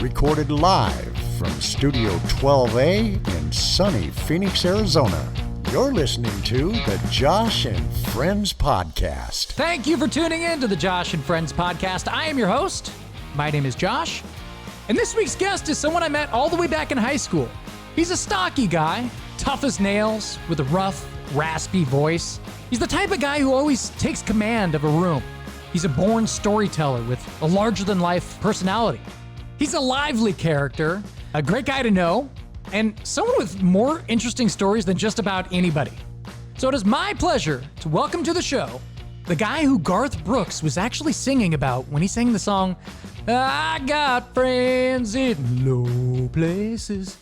recorded live from Studio 12A in sunny Phoenix, Arizona. You're listening to the Josh and Friends Podcast. Thank you for tuning in to the Josh and Friends Podcast. I am your host. My name is Josh, and this week's guest is someone I met all the way back in high school. He's a stocky guy, tough as nails, with a rough, raspy voice. He's the type of guy who always takes command of a room. He's a born storyteller with a larger-than-life personality. He's a lively character, a great guy to know, and someone with more interesting stories than just about anybody. So it is my pleasure to welcome to the show the guy who Garth Brooks was actually singing about when he sang the song, I Got Friends in Low Places.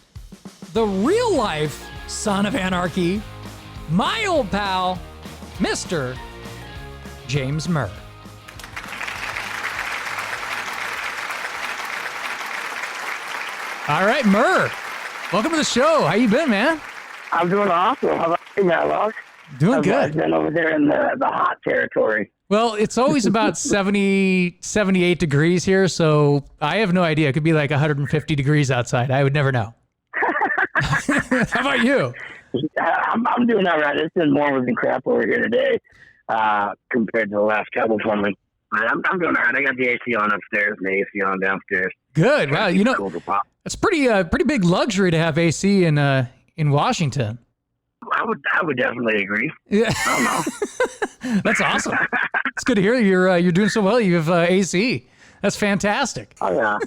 The real-life son of anarchy, my old pal, Mr. James Murr. All right, Murr, welcome to the show. How you been, man? I'm doing awesome. How about you, Matlock? Doing good. I've been over there in the hot territory. Well, it's always about 70, 78 degrees here, so I have no idea. It could be like 150 degrees outside. I would never know. How about you? I'm doing all right. It's been warmer than crap over here today compared to the last couple for me. I'm doing all right. I got the AC on upstairs and the AC on downstairs. Good. Wow. You know, Cool to pop. it's pretty big luxury to have AC in Washington. I would definitely agree. Yeah. I don't know. That's awesome. It's good to hear you're doing so well. You have AC. That's fantastic. Oh yeah.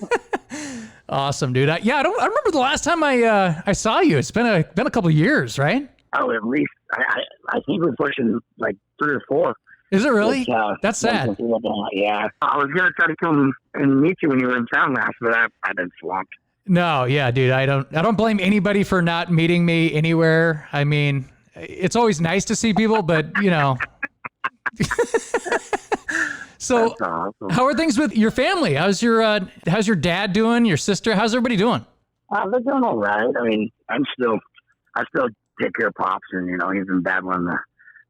Awesome, dude. I remember the last time I saw you. It's been a couple of years, right? Oh, at least I think we're pushing like 3 or 4. Is it really? But, That's sad. Yeah. I was gonna try to come and meet you when you were in town last, but I've been swamped. No, yeah, dude. I don't blame anybody for not meeting me anywhere. I mean, it's always nice to see people, but you know. So, Awesome. how are things with your family? How's your dad doing? Your sister? How's everybody doing? They're doing all right. I mean, I still take care of Pops, and you know, he's been battling the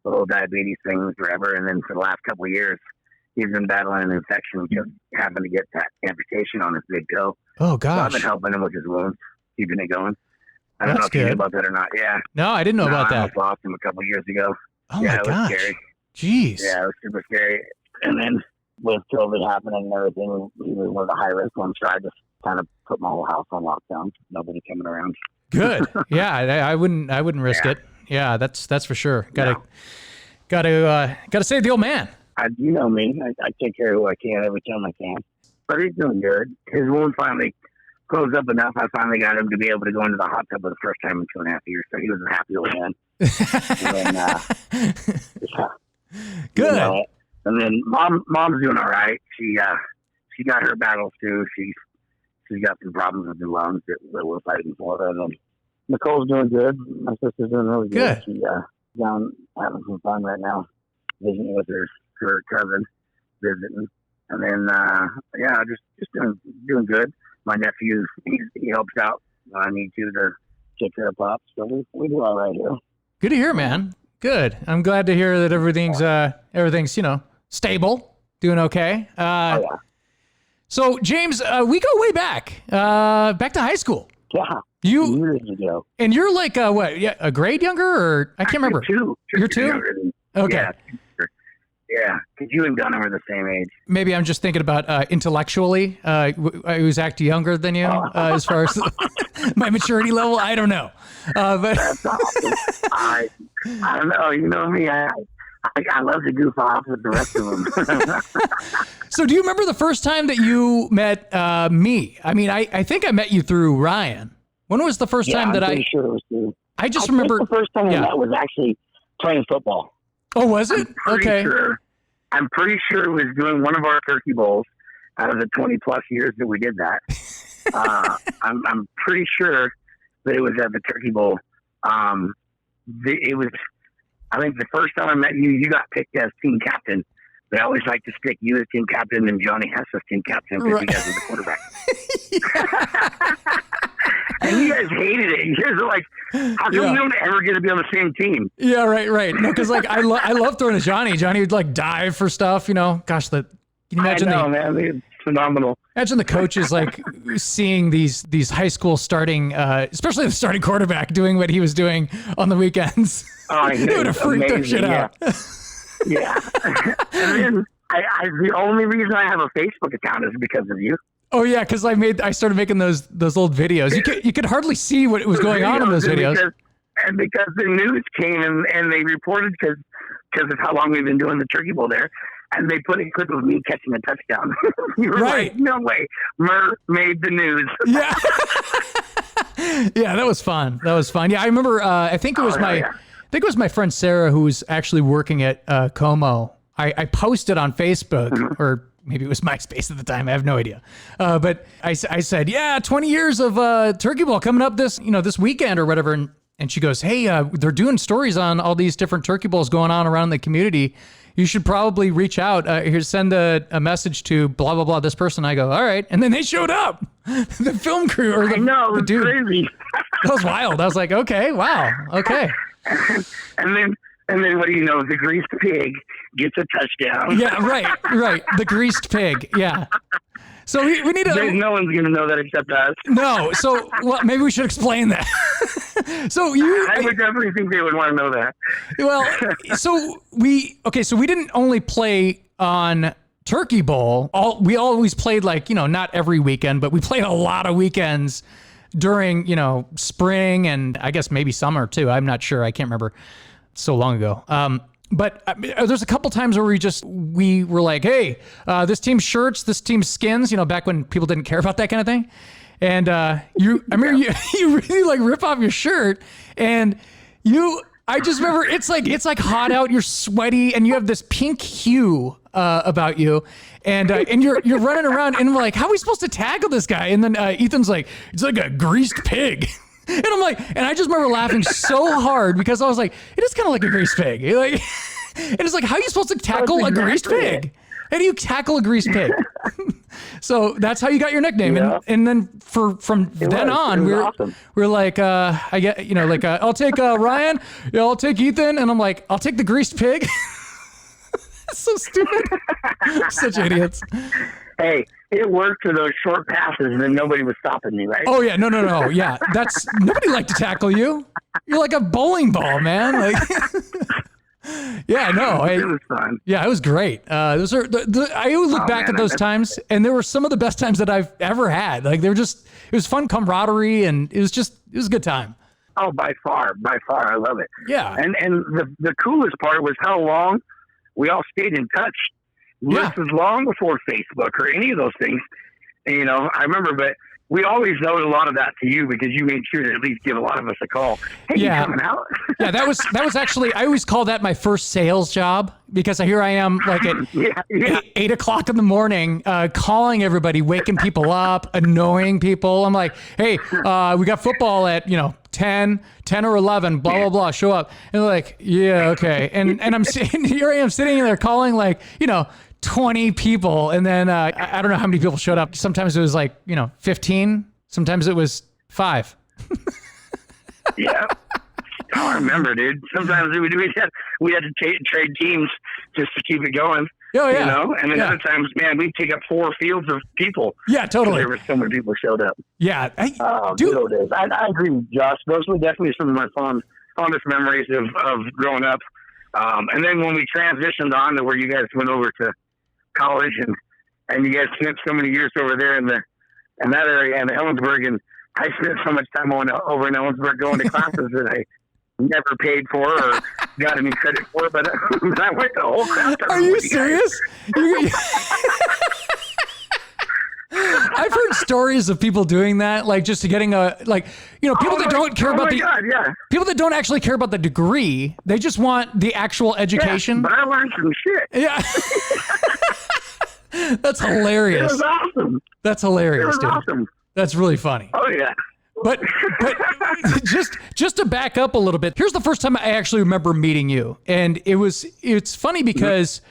whole diabetes thing forever, and then for the last couple of years, he's been battling an infection, just happened to get that amputation on his big toe. Oh So I've gosh. been helping him with his wounds, keeping it going. I don't That's know if you knew good. about that or not. Yeah. No, I didn't know about I that. almost lost him a couple of years ago. Oh yeah, my it was gosh. scary. Jeez. Yeah, it was super scary. And then with COVID happening and everything, he was one of the high risk ones. So I just kind of put my whole house on lockdown. Nobody coming around. Good. Yeah, I wouldn't risk Yeah. it. Yeah, that's for sure. Gotta save the old man. You know me. I take care of who I can every time I can. But he's doing good. His wound finally closed up enough. I finally got him to be able to go into the hot tub for the first time in 2.5 years. So he was a happy old man. And then, yeah. Good. You know, and then mom's doing all right. She got her battles too. She's got some problems with her lungs that we're fighting for her. And then Nicole's doing good. My sister's doing really good. She's down having some fun right now, visiting with her cousin, visiting. And then just doing good. My nephew, he helps out when I need to take care of Pops. So we do all right here. Good to hear, man. Good. I'm glad to hear that everything's stable, doing okay. Yeah. So James, we go way back to high school. Yeah. Years ago. And you're like what? Yeah, a grade younger, or I can't remember. 2. You're 2? Younger than- Okay. Yeah, because you and Gunnar are the same age. Maybe I'm just thinking about intellectually. I was acting younger than you as far as my maturity level. I don't know. But That's awesome. I don't know. You know me. I love to goof off with the rest of them. So do you remember the first time that you met me? I mean, I think I met you through Ryan. When was the first time that I'm pretty sure it was you. I just remember the first time I met was actually playing football. Oh, was it? Okay. I'm pretty sure it was doing one of our turkey bowls out of the 20 plus years that we did that. I'm pretty sure that it was at the turkey bowl. It was, I think the first time I met you, you got picked as team captain. They always like to stick you as team captain and Johnny Hess as team captain because you guys were the quarterback. And you guys hated it. You guys are like, how come we don't ever get to be on the same team? Yeah, right. No, because like I love throwing to Johnny. Johnny would like dive for stuff, you know. Gosh, can you imagine? I know, man. phenomenal. Imagine the coaches like seeing these high school starting, especially the starting quarterback doing what he was doing on the weekends. Oh, They would have freaked their shit out. Yeah. And then the only reason I have a Facebook account is because of you. Oh yeah, because I started making those old videos. You could hardly see what was going on in those videos. Because the news came and they reported because of how long we've been doing the Turkey Bowl there, and they put a clip of me catching a touchdown. You were Right. like, no way, Murr made the news. Yeah. Yeah, that was fun. Yeah, I remember. I think it was my friend Sarah who was actually working at Como. I posted on Facebook or. Maybe it was MySpace at the time. I have no idea. But I said, yeah, 20 years of Turkey Bowl coming up this weekend or whatever. And she goes, hey, they're doing stories on all these different Turkey Bowls going on around the community. You should probably reach out. Here, send a message to blah, blah, blah, this person. I go, all right. And then they showed up. The film crew. Or the dude. Crazy. That was wild. I was like, okay, wow. Okay. And then what do you know? The greased pig gets a touchdown. Yeah, right. The greased pig. Yeah. So we need to. No one's going to know that except us. No. So maybe we should explain that. I would definitely think they would want to know that. Well, so we didn't only play on Turkey Bowl. We always played not every weekend, but we played a lot of weekends during, spring and I guess maybe summer too. I'm not sure. I can't remember. So long ago. But there's a couple times where we were like, hey, this team's shirts, this team's skins, back when people didn't care about that kind of thing. And I remember you really rip off your shirt and I just remember it's like hot out, you're sweaty and you have this pink hue about you. And you're running around and we're like, how are we supposed to tackle this guy? And then Ethan's like, it's like a greased pig. And I'm like, and I just remember laughing so hard because I was like, it is kind of like a greased pig. And it's like, how are you supposed to tackle a greased pig? How do you tackle a greased pig? So that's how you got your nickname. Yeah. And then from then on, we're like, I'll take Ryan, I'll take Ethan. And I'm like, I'll take the greased pig. So stupid. Such idiots. Hey, it worked for those short passes, and then nobody was stopping me, right? Oh yeah, no. Yeah, nobody liked to tackle you. You're like a bowling ball, man. Yeah, no. It was fun. Yeah, it was great. I look back at those times, and there were some of the best times that I've ever had. It was fun camaraderie, and it was a good time. Oh, by far, I love it. Yeah, and the coolest part was how long we all stayed in touch. This was long before Facebook or any of those things. And, I remember, but we always owed a lot of that to you because you made sure to at least give a lot of us a call. Hey, you coming out? Yeah, that was actually, I always call that my first sales job because here I am at 8 o'clock in the morning, calling everybody, waking people up, annoying people. I'm like, hey, we got football at, 10 or 11, blah, blah, blah, show up. And they're like, yeah, okay. And I'm sitting there calling 20 people. And then I don't know how many people showed up. Sometimes it was 15. Sometimes it was 5. Yeah. Oh, I remember, dude. Sometimes we had to trade teams just to keep it going. Oh, yeah. And then other times, man, we'd take up 4 fields of people. Yeah, totally. There were so many people showed up. Yeah. Good old days. I agree with Josh. Those were definitely some of my fondest memories of growing up. And then when we transitioned on to where you guys went over to college and you guys spent so many years over there in that area in Ellensburg, and I spent so much time over in Ellensburg going to classes that I never paid for or got any credit for, but I went the whole class. Are you serious? I've heard stories of people doing that, just to getting people that don't care about people that don't actually care about the degree. They just want the actual education. Yeah, but I learned some shit. Yeah. That's hilarious. It was awesome. That's hilarious, dude. Awesome. That's really funny. Oh yeah. But just to back up a little bit, here's the first time I actually remember meeting you. And it's funny because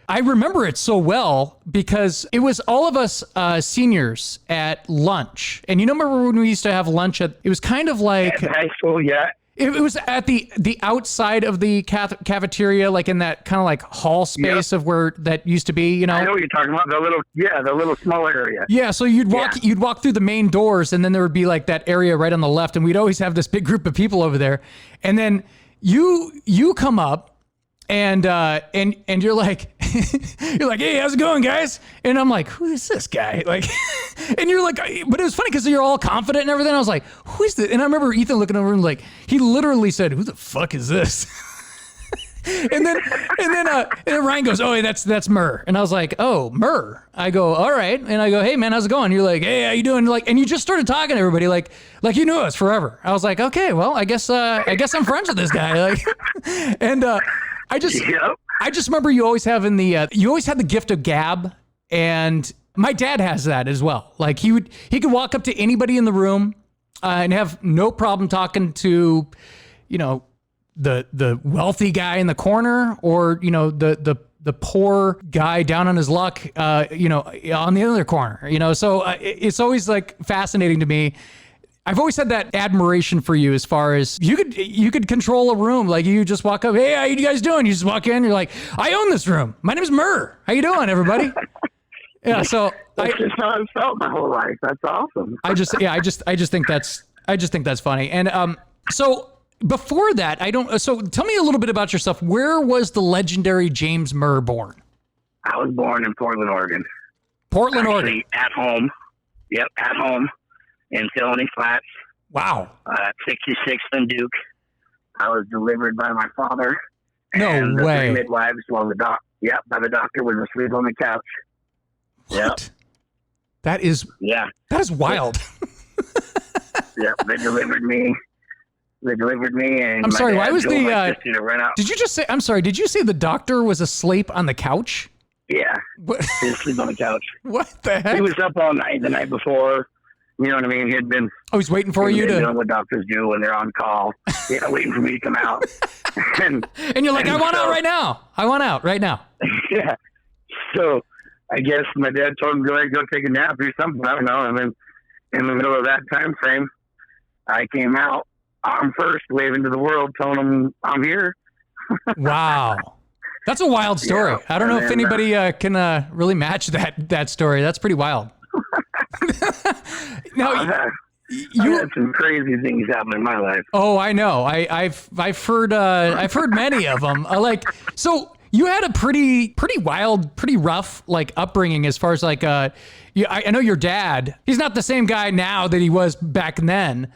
I remember it so well because it was all of us seniors at lunch. And remember when we used to have lunch it was kind of like at high school, yeah. It was at the outside of the cafeteria, like in that kind of like hall space of where that used to be, you know? I know what you're talking about. The little smaller area. Yeah, so you'd walk through the main doors, and then there would be like that area right on the left, and we'd always have this big group of people over there. And then you come up, and you're like, hey, how's it going, guys? And I'm like, who is this guy? Like, and you're like, but it was funny because you're all confident and everything. I was like, who is this? And I remember Ethan looking over and like, he literally said, who the fuck is this? and then Ryan goes, oh, that's Murr. And I was like, oh, Murr. I go, all right. And I go, hey man, how's it going? You're like, hey, how you doing? Like, and you just started talking to everybody like you knew us forever. I was like, okay, well, I guess I'm friends with this guy. Like, and I just remember you always had the gift of gab, and my dad has that as well. Like he could walk up to anybody in the room and have no problem talking to, you know, the wealthy guy in the corner, or, you know, the poor guy down on his luck, you know, on the other corner, you know. So it's always like fascinating to me. I've always had that admiration for you as far as you could control a room. Like you just walk up, hey, how you guys doing? You just walk in, you're like, I own this room. My name's Murr. How you doing, everybody? Yeah, so that's just how I've felt my whole life. That's awesome. I just think that's funny. And so before that, so tell me a little bit about yourself. Where was the legendary James Murr born? I was born in Portland, Oregon. Portland, Actually, Oregon. At home. Yep, at home. In Philly Flats. Wow. 66th and Duke. I was delivered by my father. No and the way. three midwives while the doctor was asleep on the couch. What? Yep. That is wild. Yep, they delivered me. And I'm sorry, why was to run out. Did you just say, I'm sorry, did you say the doctor was asleep on the couch? Yeah. What? He was asleep on the couch. What the heck? He was up all night the night before. You know what I mean? He had been. Oh, he's waiting for you to. Doing what doctors do when they're on call. Yeah, waiting for me to come out. and you're like, I want out right now. I want out right now. Yeah. So I guess my dad told him to go take a nap or something. I don't know. And then in the middle of that time frame, I came out arm first, waving to the world, telling them I'm here. Wow. That's a wild story. Yeah, I don't know if anybody can really match that story. That's pretty wild. Now, I've had some crazy things happen in my life. Oh, I know. I've heard many of them. So you had a pretty wild, pretty rough like upbringing as far as like I know your dad. He's not the same guy now that he was back then.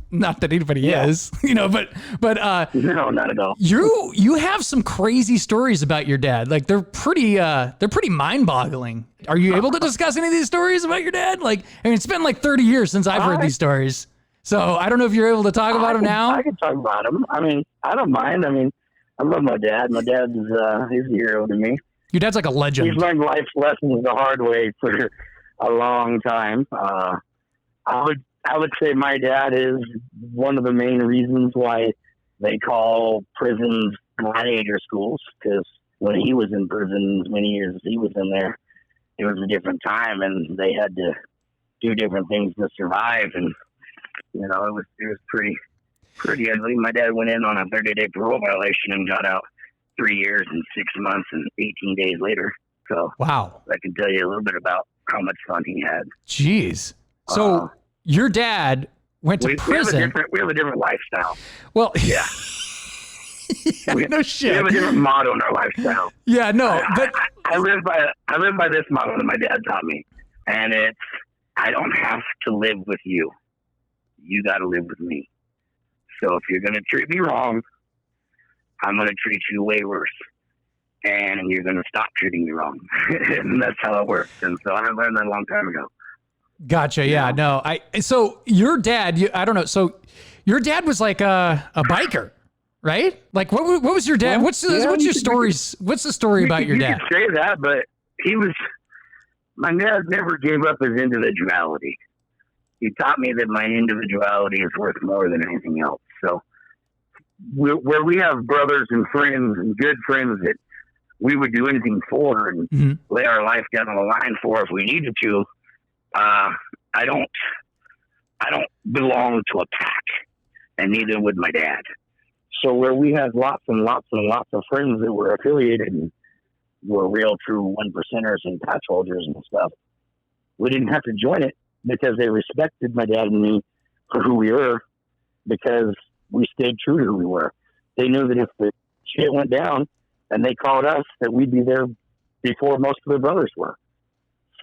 Not that anybody is, you know, but no, not at all. You have some crazy stories about your dad. Like they're pretty mind-boggling. Are you able to discuss any of these stories about your dad? Like, I mean, it's been like 30 years since I've heard these stories. So I don't know if you're able to talk about them now. I can talk about them. I mean, I don't mind. I mean, I love my dad. My dad is he's a hero to me. Your dad's like a legend. He's learned life lessons the hard way for a long time. I would say my dad is one of the main reasons why they call prisons gladiator schools, because when he was in prison, many years he was in there, it was a different time and they had to do different things to survive. And, you know, it was pretty ugly. My dad went in on a 30-day parole violation and got out 3 years and 6 months and 18 days later. So wow, I can tell you a little bit about how much fun he had. Jeez. So your dad went to prison. We have a different lifestyle. Well, yeah. No shit. We have a different motto in our lifestyle. Yeah, no. But I live by this motto that my dad taught me, and it's I don't have to live with you. You got to live with me. So if you're going to treat me wrong, I'm going to treat you way worse, and you're going to stop treating me wrong. And that's how it works. And so I learned that a long time ago. Gotcha. Yeah. No. So your dad, I don't know. So your dad was like a biker, right? Like what was your dad? What's your stories? What's the story about your dad? You could say that, but my dad never gave up his individuality. He taught me that my individuality is worth more than anything else. So where we have brothers and friends and good friends that we would do anything for and lay our life down on the line for if we needed to, I don't belong to a pack. and neither would my dad. So where we had lots and lots and lots of friends that were affiliated and were real true 1%ers and patch holders and stuff, we didn't have to join it because they respected my dad and me for who we were, because we stayed true to who we were. They knew that if the shit went down and they called us, that we'd be there before most of their brothers were.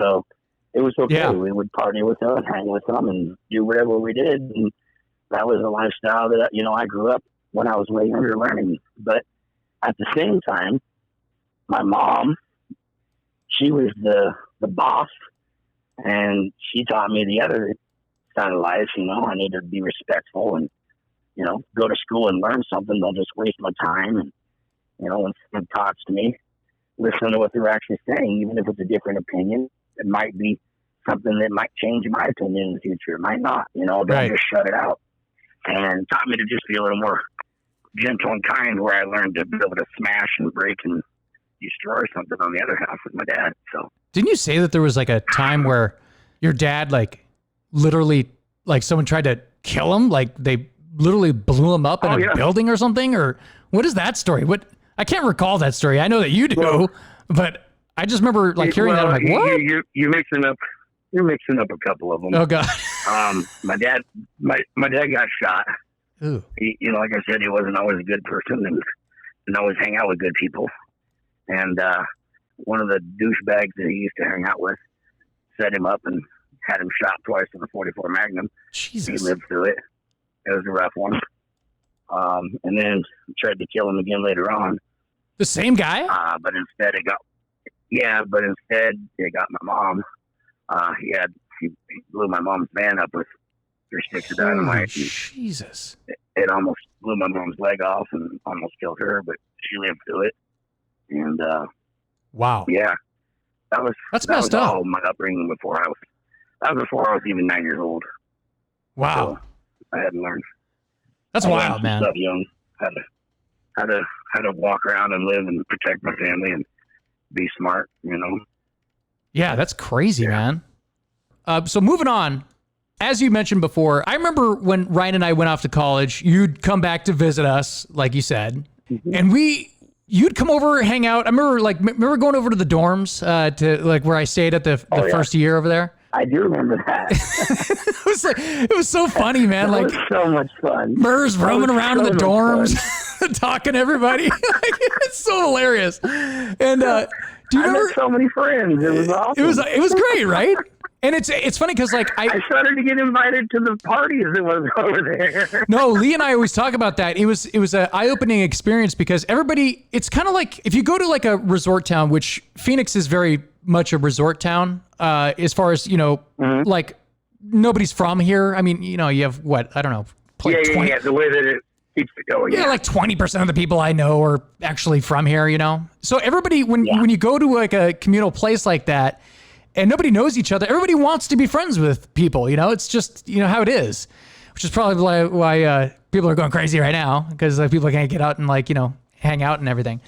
So it was okay. Yeah. We would party with them and hang with them and do whatever we did. And that was a lifestyle that, you know, I grew up when I was way younger learning. But at the same time, my mom, she was the boss, and she taught me the other side of life. You know, I need to be respectful and, you know, go to school and learn something. Don't just waste my time. And, you know, when someone talks to me, listen to what they're actually saying, even if it's a different opinion. It might be something that might change my opinion in the future. It might not, you know, don't just shut it out. And taught me to just be a little more gentle and kind, where I learned to be able to smash and break and destroy something on the other half with my dad. So didn't you say that there was like a time where your dad, like, literally, like, someone tried to kill him? Like, they literally blew him up in a building or something? Or what is that story? What? I can't recall that story. I know that you do, but I just remember like hearing that. I'm like, what? You're mixing up a couple of them. Oh God. My dad got shot. Ooh. He, you know, like I said, he wasn't always a good person and didn't always hang out with good people. And one of the douchebags that he used to hang out with set him up and had him shot twice in a .44 Magnum. Jesus. He lived through it. It was a rough one. And then tried to kill him again later on. The same guy? But instead it got my mom. He blew my mom's van up with 3 sticks of dynamite. Jesus. It almost blew my mom's leg off and almost killed her, but she lived through it. And wow. Yeah. That's messed up. All my upbringing before I was even 9 years old. Wow. So I had to learn. That's wild, man. Stuff young. How to walk around and live and protect my family and be smart, you know. Yeah, that's crazy, man. So moving on, as you mentioned before, I remember when Ryan and I went off to college, you'd come back to visit us, like you said, and you'd come over, hang out. I remember going over to the dorms, to like where I stayed at the first year over there. I do remember that. It was so funny, man. That was so much fun. Murr's roaming around in the dorms, talking to everybody. It's so hilarious. And do you remember? I met so many friends. It was awesome. It was great, right? And it's funny because like I started to get invited to the parties that was over there. No, Lee and I always talk about that. It was an eye-opening experience because everybody. It's kind of like if you go to like a resort town, which Phoenix is very much a resort town. As far as, you know, like nobody's from here. I mean, you know, you have what, I don't know. 20, the way that it keeps it going. Yeah, like 20% of the people I know are actually from here, you know? So everybody, when you go to like a communal place like that and nobody knows each other, everybody wants to be friends with people, you know? It's just, you know, how it is, which is probably why people are going crazy right now because people can't get out and like, you know, hang out and everything.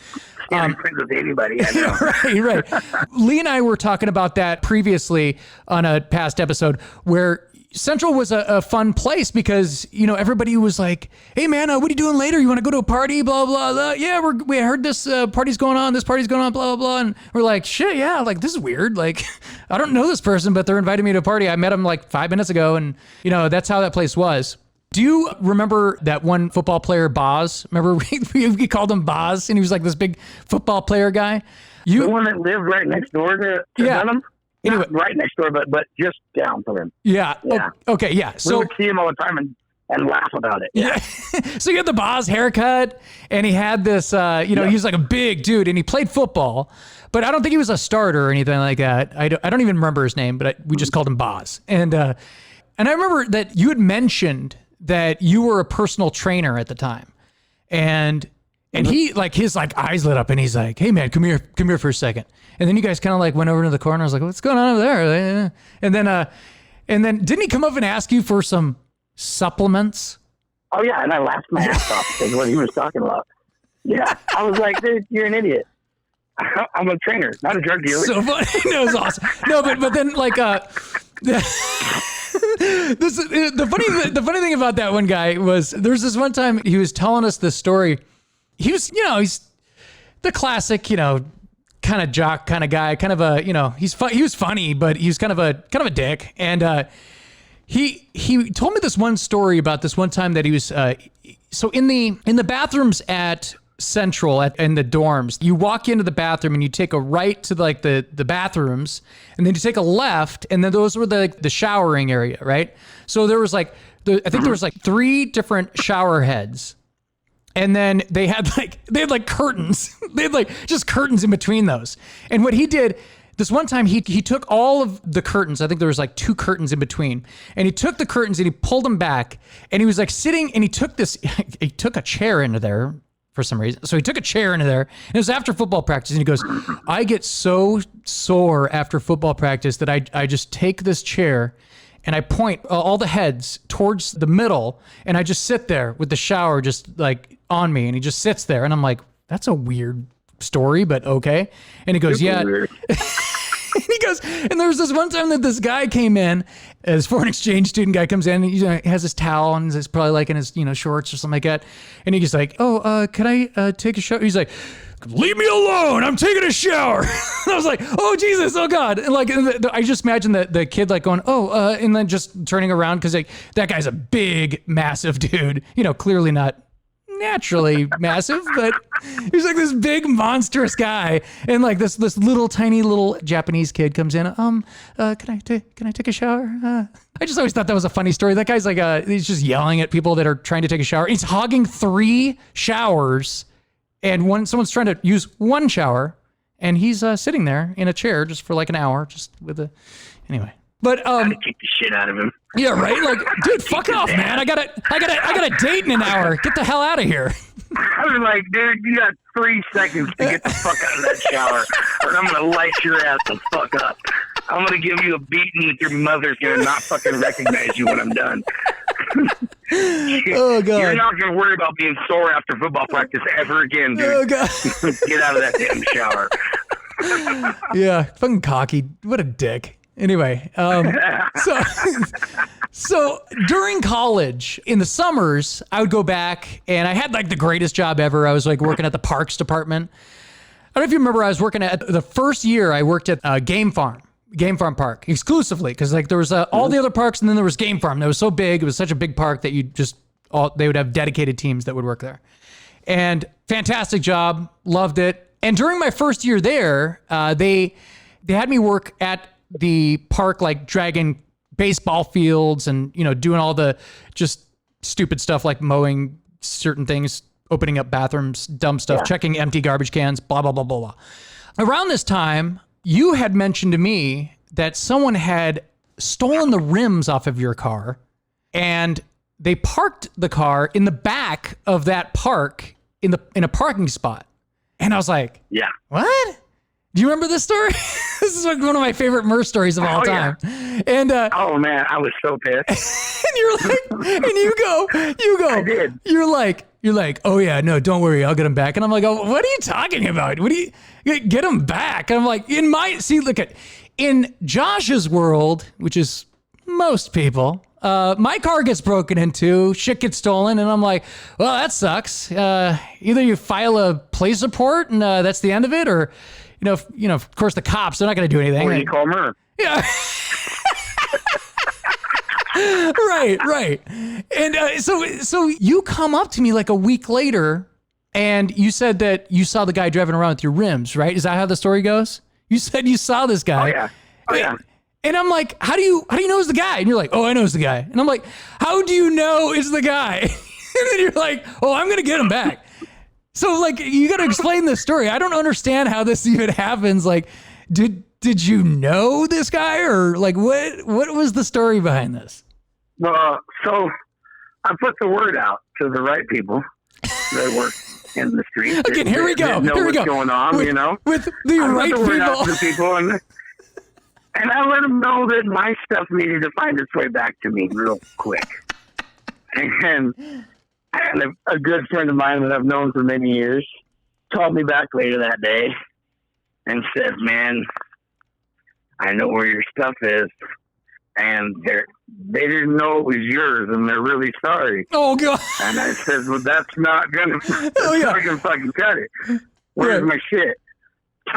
Friends with anybody, I know. right. Lee and I were talking about that previously on a past episode where Central was a fun place because, you know, everybody was like, hey man, what are you doing later? You want to go to a party? Blah, blah, blah. Yeah, we heard this party's going on. This party's going on, blah, blah, blah. And we're like, shit, yeah, like this is weird. Like, I don't know this person, but they're inviting me to a party. I met him like 5 minutes ago. And, you know, that's how that place was. Do you remember that one football player, Boz? Remember we called him Boz, and he was like this big football player guy. The one that lived right next door to Dunham? Anyway, not right next door, but just down from him. Yeah. Okay. Yeah. So we would see him all the time and laugh about it. Yeah. So he had the Boz haircut, and he had this. You know, he was like a big dude, and he played football, but I don't think he was a starter or anything like that. I don't even remember his name, but we just called him Boz. And I remember that you had mentioned that you were a personal trainer at the time. And he like his like eyes lit up and he's like, hey man, come here for a second. And then you guys kind of like went over to the corner. I was like, what's going on over there? And then didn't he come up and ask you for some supplements? Oh yeah. And I laughed my ass off because what he was talking about. Yeah. I was like, dude, you're an idiot. I'm a trainer, not a drug dealer. So funny. No, it was awesome. No, but then like, The funny thing about that one guy was there's this one time he was telling us this story. He was, he's the classic, kind of jock kind of guy, kind of a, he was funny, but he was kind of a dick. And he told me this one story about this one time that he was so in the bathrooms at Central in the dorms, you walk into the bathroom and you take a right to the bathrooms, and then you take a left, and then those were the showering area, right? So there was I think there was 3 different shower heads, and then they had curtains. They had just curtains in between those. And what he did this one time, he took all of the curtains. I think there was 2 curtains in between, and he took the curtains and he pulled them back, and he was sitting, and he took a chair into there for some reason. So he took a chair into there, and it was after football practice, and he goes, I get so sore after football practice that I just take this chair and I point all the heads towards the middle, and I just sit there with the shower just on me, and he just sits there, and I'm like, that's a weird story, but okay. And he goes, yeah. And he goes, and there was this one time that this guy came in, this foreign exchange student guy comes in, and he has his towel, and he's probably in his shorts or something like that. And he's like, oh, can I take a shower? He's like, leave me alone, I'm taking a shower. I was like, oh Jesus, oh God. And I just imagine the kid going, oh, and then just turning around, because that guy's a big, massive dude, clearly not naturally massive, but he's this big monstrous guy, and this little tiny little Japanese kid comes in. Can I take a shower? I just always thought that was a funny story. That guy's he's just yelling at people that are trying to take a shower. He's hogging 3 showers, and someone's trying to use 1 shower, and he's sitting there in a chair just for an hour, just with anyway. But Gotta kick the shit out of him. Yeah, right. Dude, fuck off, man. I got a date in an hour. Get the hell out of here. I was like, dude, you got 3 seconds to get the fuck out of that shower, or I'm gonna light your ass the fuck up. I'm gonna give you a beating that your mother's gonna not fucking recognize you when I'm done. Oh God! You're not gonna worry about being sore after football practice ever again, dude. Oh God! Get out of that damn shower. Yeah, fucking cocky. What a dick. Anyway, so during college, in the summers, I would go back, and I had the greatest job ever. I was working at the parks department. I don't know if you remember, I was working at the first year I worked at Game Farm Park exclusively, because there was all the other parks, and then there was Game Farm. That was so big. It was such a big park that they would have dedicated teams that would work there. And fantastic job, loved it. And during my first year there, they had me work at the park, dragging baseball fields and, doing all the just stupid stuff like mowing certain things, opening up bathrooms, dumb stuff, checking empty garbage cans, blah, blah, blah, blah, blah. Around this time, you had mentioned to me that someone had stolen the rims off of your car, and they parked the car in the back of that park in a parking spot. And I was like, yeah, what? Do you remember this story? This is one of my favorite Murr stories of all time. Yeah. And oh man, I was so pissed. And you're and you go. I did. You're like, oh yeah, no, don't worry, I'll get him back. And I'm like, oh, what are you talking about? What do you get him back? And I'm like, in Josh's world, which is most people, my car gets broken into, shit gets stolen, and I'm like, well, that sucks. Either you file a police report and that's the end of it, or of course, the cops, they're not going to do anything. Or you call Murr. Yeah. Right. And so you come up to me a week later, and you said that you saw the guy driving around with your rims, right? Is that how the story goes? You said you saw this guy. Oh, yeah. And I'm like, how do you know it's the guy? And you're like, oh, I know it's the guy. And I'm like, how do you know it's the guy? And then you're like, oh, I'm going to get him back. So you got to explain this story. I don't understand how this even happens. Did you know this guy, or what was the story behind this? Well, so I put the word out to the right people that work in the street. Again, here we go. Know what's going on, with the right people. Out to the people, and I let them know that my stuff needed to find its way back to me real quick. And a good friend of mine that I've known for many years called me back later that day and said, man, I know where your stuff is, and they didn't know it was yours, and they're really sorry. Oh, God. And I said, well, that's not gonna fucking cut it. Where's my shit?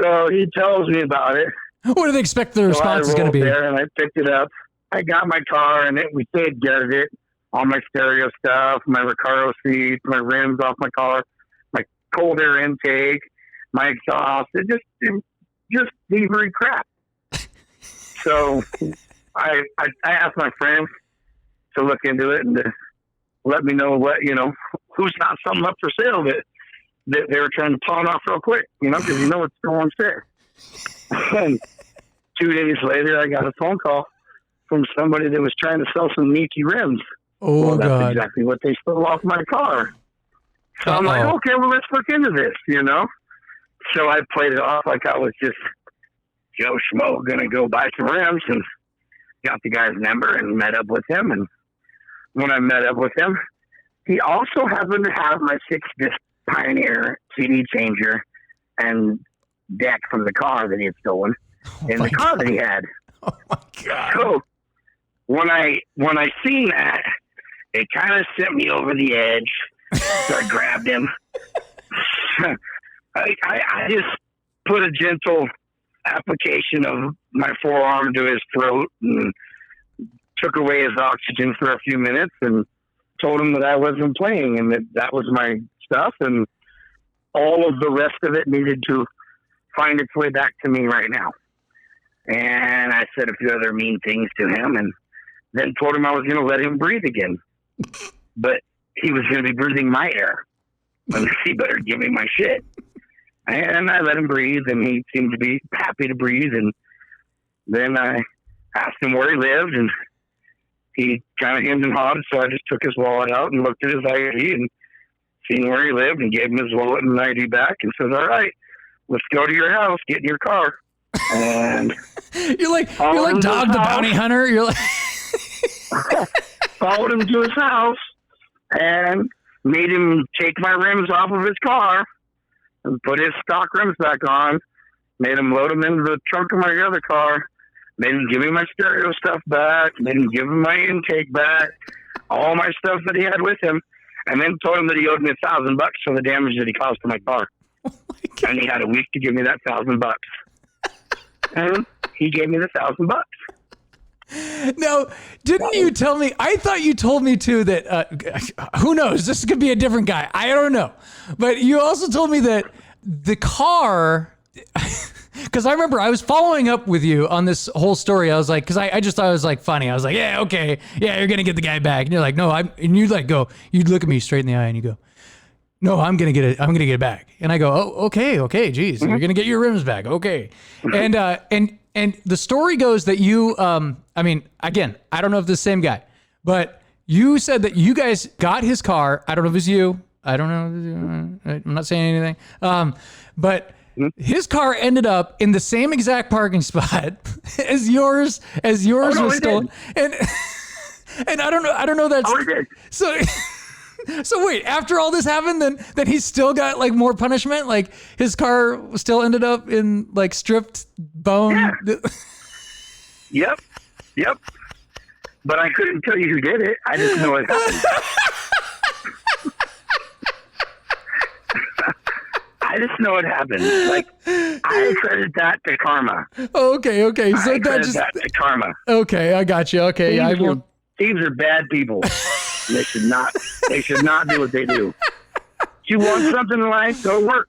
So he tells me about it. What do they expect the response is going to be? There and I picked it up. I got my car, and we stayed gutted it. All my stereo stuff, my Recaro seats, my rims off my car, my cold air intake, my exhaust. It just thievery crap. So I asked my friends to look into it and to let me know who's got something up for sale that they were trying to pawn off real quick, because it's still on sale. And 2 days later, I got a phone call from somebody that was trying to sell some Nikki rims. Oh, well, that's God. exactly what they stole off my car. So I'm like, okay, well, let's look into this, So I played it off like I was just Joe Schmo going to go buy some rims, and got the guy's number and met up with him. And when I met up with him, he also happened to have my 6-disc Pioneer CD changer and deck from the car that he had stolen in the car that he had. Oh, my God. So when I seen that, it kind of sent me over the edge. So I grabbed him. I just put a gentle application of my forearm to his throat and took away his oxygen for a few minutes and told him that I wasn't playing and that was my stuff, and all of the rest of it needed to find its way back to me right now. And I said a few other mean things to him, and then told him I was going to let him breathe again. But he was going to be breathing my air. And he better give me my shit. And I let him breathe, and he seemed to be happy to breathe. And then I asked him where he lived, and he kind of hemmed and hawed, so I just took his wallet out and looked at his ID and seen where he lived and gave him his wallet and ID back and said, all right, let's go to your house, get in your car. And you're like Dog the Bounty Hunter. You're like followed him to his house and made him take my rims off of his car and put his stock rims back on, made him load them into the trunk of my other car, made him give me my stereo stuff back, made him give him my intake back, all my stuff that he had with him, and then told him that he owed me $1,000 for the damage that he caused to my car. Oh, my God. And he had a week to give me that $1,000. And he gave me the $1,000. Now, didn't you tell me? I thought you told me too that who knows? This could be a different guy. I don't know. But you also told me that the car, because I remember I was following up with you on this whole story. I was like, because I just thought it was like funny. I was like, yeah, okay, yeah, you're gonna get the guy back, and you're like, no, and you like go, you look at me straight in the eye, and you go, no, I'm gonna get it. I'm gonna get it back. And I go, oh, okay, geez, you're gonna get your rims back, okay. And the story goes that you, I mean, again, I don't know if this same guy, but you said that you guys got his car. I don't know if it's you. I don't know. I'm not saying anything. But his car ended up in the same exact parking spot as yours was stolen. And I don't know that's so. So wait, after all this happened, then he still got like more punishment. Like his car still ended up in like stripped bone. Yeah. Yep. But I couldn't tell you who did it. I just know it happened. I just know it happened. Like I credit that to karma. Okay. So I credit that to karma. Okay, I got you. Okay, thieves are bad people. They should not do what they do. If you want something in life, go work.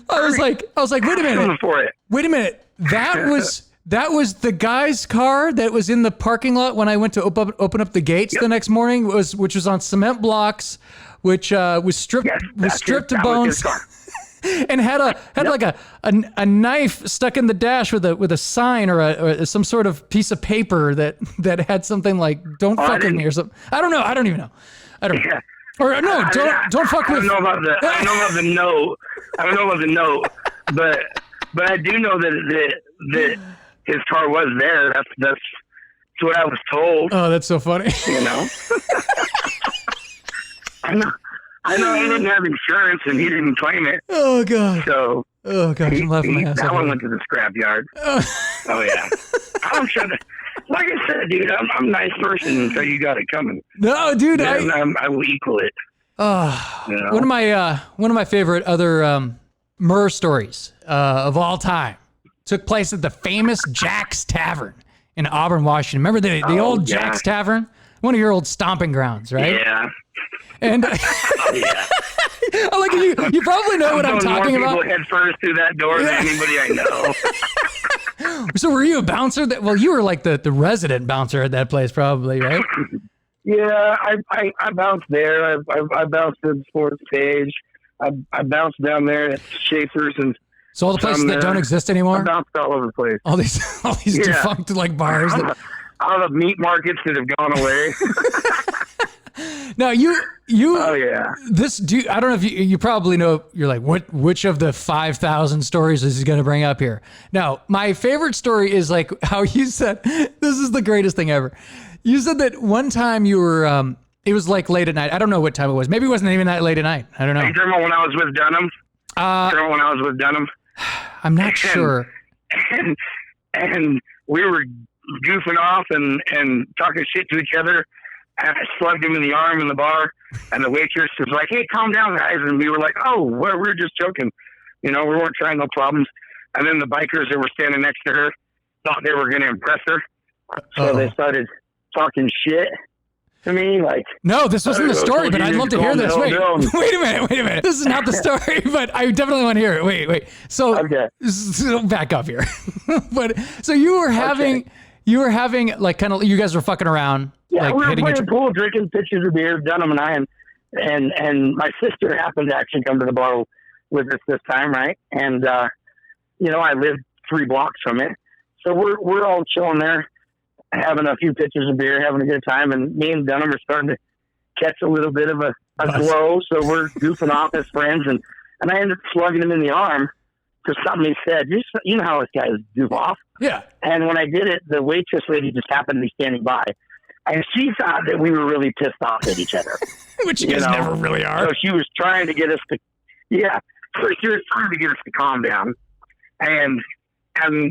I was like, wait a minute. For it. Wait a minute. That was the guy's car that was in the parking lot when I went to open up the gates the next morning, which was on cement blocks, which was stripped to bones. And had like a knife stuck in the dash with a sign or some sort of piece of paper that had something like "Don't fuck with me" or something. I don't know. I don't even know. I don't know. Yeah. Or no, don't fuck with. I don't know about the note. I don't know about the note, but I do know that his car was there. That's what I was told. Oh, that's so funny. You know. I know he didn't have insurance and he didn't claim it. Oh, God. So, I'm laughing my ass off. That one went to the scrapyard. Oh, yeah. I'm sure Like I said, dude, I'm a nice person until you got it coming. No, dude, I will equal it. You know? One of my favorite other Murr stories of all time took place at the famous Jack's Tavern in Auburn, Washington. Remember the old Jack's Tavern? One of your old stomping grounds, right? Yeah. And Yeah. like you probably know what I'm talking about. More people head first through that door than anybody I know. So were you a bouncer? Well, you were like the resident bouncer at that place, probably, right? Yeah, I bounced there. I bounced at the sports page. I bounced down there at Schaefer's and. So all the places that don't exist anymore. I bounced all over the place. All these defunct like bars. All the meat markets that have gone away. Now you. Oh yeah. I don't know if you probably know. You're like, which of the 5,000 stories is he going to bring up here? Now, my favorite story is like how you said, this is the greatest thing ever. You said that one time you were, it was like late at night. I don't know what time it was. Maybe it wasn't even that late at night. I don't know. Are you talking about when I was with Dunham? When I was with Dunham? I'm not sure. And we were goofing off and talking shit to each other. And I slugged him in the arm in the bar. And the waitress was like, hey, calm down, guys. And we were like, oh, well, we're just joking. You know, we weren't trying no problems. And then the bikers that were standing next to her thought they were going to impress her. So they started talking shit to me. Like, no, this wasn't the story, but I'd love to hear this. Wait a minute. This is not the story, but I definitely want to hear it. Wait. So, so back up here. But so you were having like kind of, you guys were fucking around. Yeah, like we were playing pool, drinking pitchers of beer, Dunham and I, and my sister happened to actually come to the bar with us this time, right? And you know, I lived 3 blocks from it, so we're all chilling there, having a few pitchers of beer, having a good time, and me and Dunham are starting to catch a little bit of a glow, so we're goofing off as friends, and I ended up slugging him in the arm for something he said. You know how this guys goof off. Yeah. And when I did it, the waitress lady just happened to be standing by. And she thought that we were really pissed off at each other. Which you guys never really are. So she was trying to get us to, so she was trying to get us to calm down. And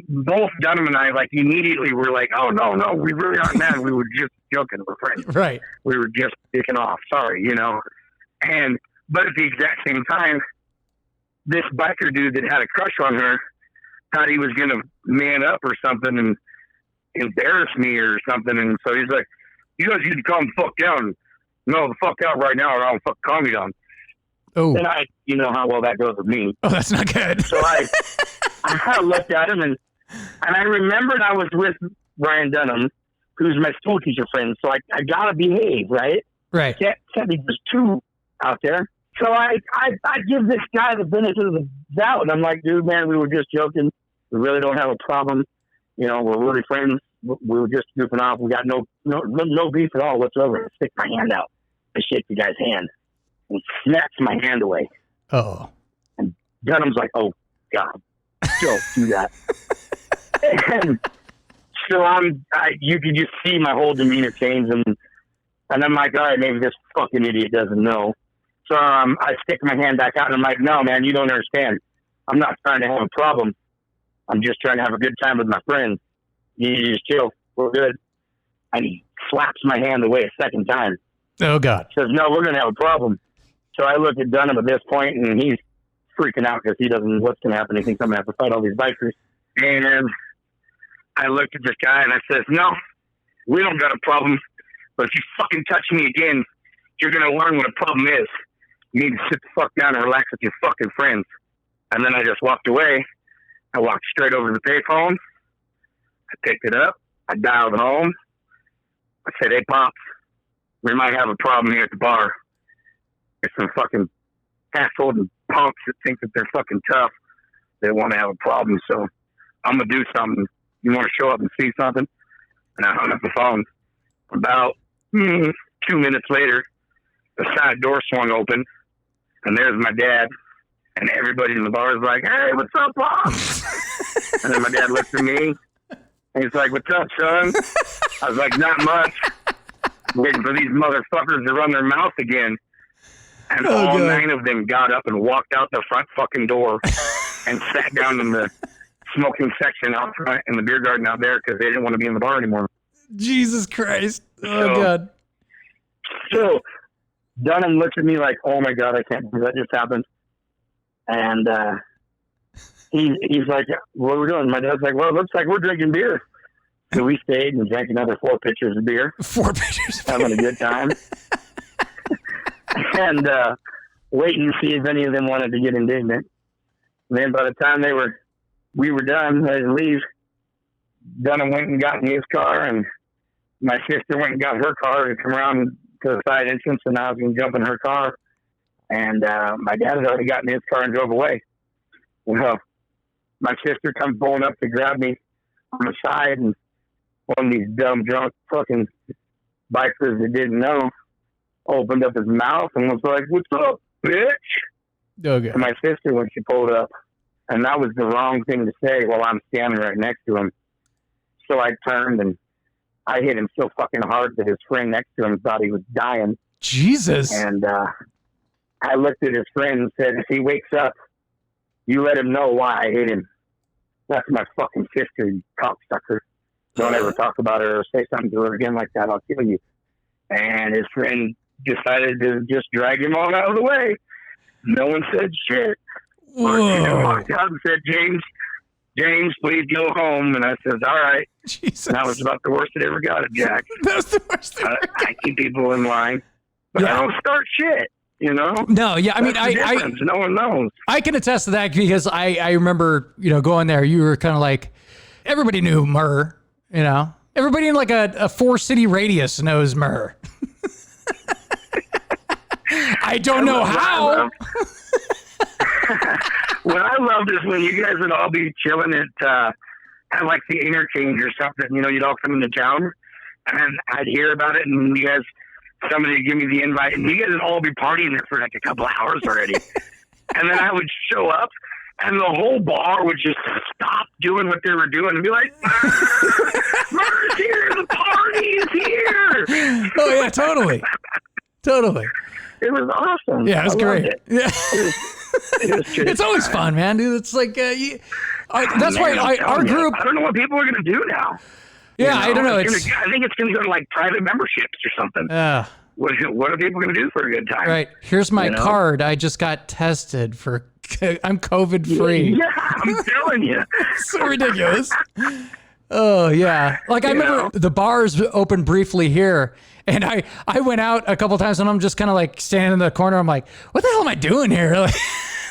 both Dunham and I, like, immediately were like, oh, no, we really aren't mad. We were just joking. We're friends. Right. We were just picking off. Sorry, you know. But at the exact same time, this biker dude that had a crush on her thought he was going to man up or something and embarrass me or something. And so he's like, you guys need to calm the fuck down. No, the fuck out right now or I'll fuck calm you down. Oh. And you know how well that goes with me. Oh, that's not good. So I kind of looked at him and I remembered I was with Brian Dunham, who's my school teacher friend. So I gotta behave, right? Right. Can't be just too out there. So I give this guy the benefit of the doubt. And I'm like, dude, man, we were just joking. We really don't have a problem. You know, we're really friends. We were just goofing off. We got no beef at all whatsoever. I stick my hand out. I shake the guy's hand and snaps my hand away. Oh. And Dunham's like, oh, God, don't do that. And so you could just see my whole demeanor change. And I'm like, all right, maybe this fucking idiot doesn't know. So I stick my hand back out and I'm like, no, man, you don't understand. I'm not trying to have a problem. I'm just trying to have a good time with my friends. You just chill. We're good. And he slaps my hand away a second time. Oh, God. Says, no, we're going to have a problem. So I look at Dunham at this point, and he's freaking out because he doesn't know what's going to happen. He thinks I'm going to have to fight all these bikers. And I looked at this guy, and I says, no, we don't got a problem. But if you fucking touch me again, you're going to learn what a problem is. You need to sit the fuck down and relax with your fucking friends. And then I just walked away. I walked straight over to the payphone. I picked it up. I dialed home. I said, hey, Pops, we might have a problem here at the bar. There's some fucking assholes and punks that think that they're fucking tough. They want to have a problem, so I'm going to do something. You want to show up and see something? And I hung up the phone. About 2 minutes later, the side door swung open, and there's my dad. And everybody in the bar is like, hey, what's up, Pops? And then my dad looks at me, and he's like, what's up, son? I was like, not much. Waiting for these motherfuckers to run their mouth again. And all 9 of them got up and walked out the front fucking door and sat down in the smoking section out front in the beer garden out there because they didn't want to be in the bar anymore. Jesus Christ. Oh, So- God. So Dunham looks at me like, oh my God, I can't believe that just happened. And he's like, what are we doing? My dad's like, well, it looks like we're drinking beer. So we stayed and drank another 4 pitchers of beer. 4 pitchers. Having a good time. And waiting to see if any of them wanted to get indignant. And then by the time we were done, ready to leave, Dunham went and got in his car, and my sister went and got her car to come around to the side entrance, and I was going to jump in her car. And my dad had already gotten in his car and drove away. Well, my sister comes pulling up to grab me on the side, and one of these dumb, drunk fucking bikers that didn't know opened up his mouth and was like, what's up, bitch? Okay. And my sister, when she pulled up, and that was the wrong thing to say while I'm standing right next to him. So I turned and I hit him so fucking hard that his friend next to him thought he was dying. Jesus. And I looked at his friend and said, if he wakes up, you let him know why I hit him. That's my fucking sister, you cocksucker. Don't ever talk about her or say something to her again like that. I'll kill you. And his friend decided to just drag him on out of the way. No one said shit. Whoa. Walked out and said, James, please go home. And I said, all right. Jesus. And that was about the worst it ever got at Jack. That was the worst thing. I keep people in line, but Yeah. I don't start shit, you know? No, yeah, I mean, That's the difference. No one knows. I can attest to that because I remember, going there, you were kind of like, everybody knew Murr, Everybody in like a 4-city radius knows Murr. I don't know how. What I loved is when you guys would all be chilling at like the interchange or something, you'd all come into town, and I'd hear about it, and somebody would give me the invite, and you guys would all be partying there for like a couple hours already. And then I would show up, and the whole bar would just stop doing what they were doing and be like, Murr's here, the party is here. Oh, yeah, totally. Totally. It was awesome. Yeah, it was I loved great. it. Yeah. It was just It's always fun, man, dude. It's like, that's Man, why I'm our telling you, group, I don't know what people are going to do now. yeah, I don't know. I think it's going to go to like private memberships or something. What are people going to do for a good time? Right. Here's my You know? card. I just got tested for, I'm COVID free. Yeah, I'm telling you. So ridiculous. Oh, yeah. Like, I remember the bars opened briefly here, and I went out a couple times, and I'm just kind of like standing in the corner. I'm like, what the hell am I doing here?